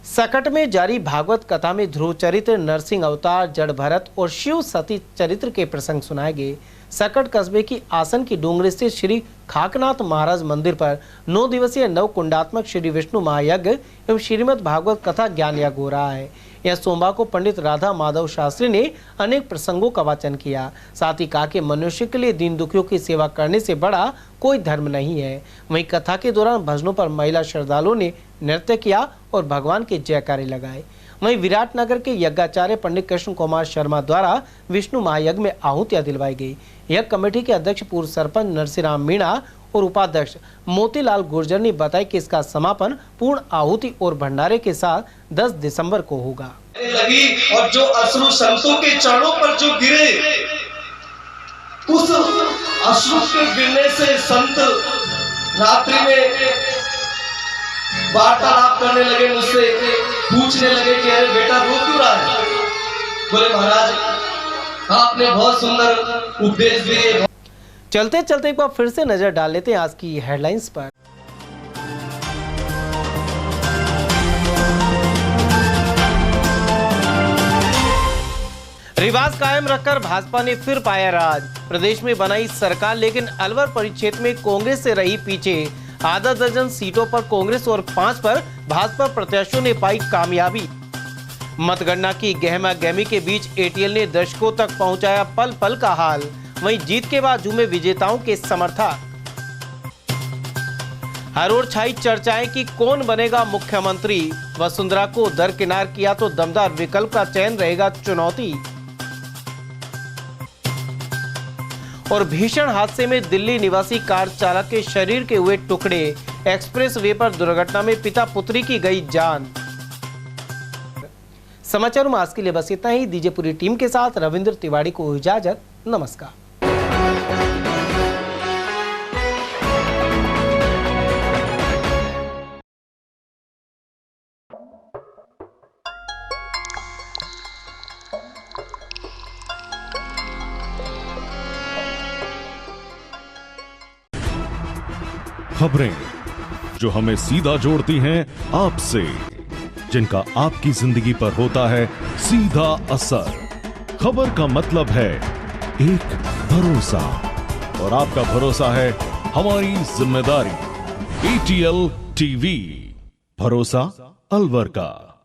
सकट में जारी भागवत कथा में ध्रुव चरित्र, नरसिंह अवतार, जड़ भरत और शिव सती चरित्र के प्रसंग सुनाए गए। सकट कस्बे की आसन की डूंगरी स्थित श्री खाकनाथ महाराज मंदिर पर 9 दिवसीय नव कुंडात्मक श्री विष्णु महायज्ञ एवं श्रीमद् भागवत कथा ज्ञान यज्ञ हो रहा है। यह सोमवार को पंडित राधा माधव शास्त्री ने अनेक प्रसंगों का वाचन किया। साथ ही कहा कि मनुष्य के लिए दीन दुखियों की सेवा करने से बड़ा कोई धर्म नहीं है। वहीं कथा के दौरान भजनों पर महिला श्रद्धालुओं ने नृत्य किया और भगवान के जयकारे लगाए। वहीं विराटनगर के यज्ञाचार्य पंडित कृष्ण कुमार शर्मा द्वारा विष्णु महायज्ञ में आहुतियां दिलवाई गई। यह कमेटी के अध्यक्ष पूर्व सरपंच नरसिंहराम मीणा और उपाध्यक्ष मोतीलाल गुर्जर ने बताया कि इसका समापन पूर्ण आहुति और भंडारे के साथ 10 दिसंबर को होगा।
लगी और जो अश्रु संतों के चरणों पर जो गिरे, उस अश्रु के गिरने से संत रात्रि में वार्तालाप करने लगे, मुझसे पूछने लगे कि अरे बेटा रो क्यों रहा है। बोले महाराज आपने बहुत सुंदर उपदेश दिए।
चलते चलते एक बार फिर से नजर डाल लेते हैं आज की हेडलाइंस पर। रिवाज कायम रखकर भाजपा ने फिर पाया राज। प्रदेश में बनाई सरकार, लेकिन अलवर परिक्षेत्र में कांग्रेस से रही पीछे। आधा दर्जन सीटों पर कांग्रेस और 5 पर भाजपा प्रत्याशियों ने पाई कामयाबी। मतगणना की गहमा गहमी के बीच एटीएल ने दर्शकों तक पहुंचाया पल पल का हाल। वहीं जीत के बाद झूमे विजेताओं के समर्थक। हर ओर छाई चर्चाएं कि कौन बनेगा मुख्यमंत्री। वसुंधरा को दरकिनार किया तो दमदार विकल्प का चयन रहेगा चुनौती। और भीषण हादसे में दिल्ली निवासी कार चालक के शरीर के हुए टुकड़े। एक्सप्रेस वे पर दुर्घटना में पिता पुत्री की गई जान। समाचारों में आज के लिए बस इतना ही। दीजिए पूरी टीम के साथ रविंद्र तिवारी को इजाजत। नमस्कार।
खबरें जो हमें सीधा जोड़ती हैं आपसे, जिनका आपकी जिंदगी पर होता है सीधा असर। खबर का मतलब है एक भरोसा, और आपका भरोसा है हमारी जिम्मेदारी। ATL TV, भरोसा अलवर का।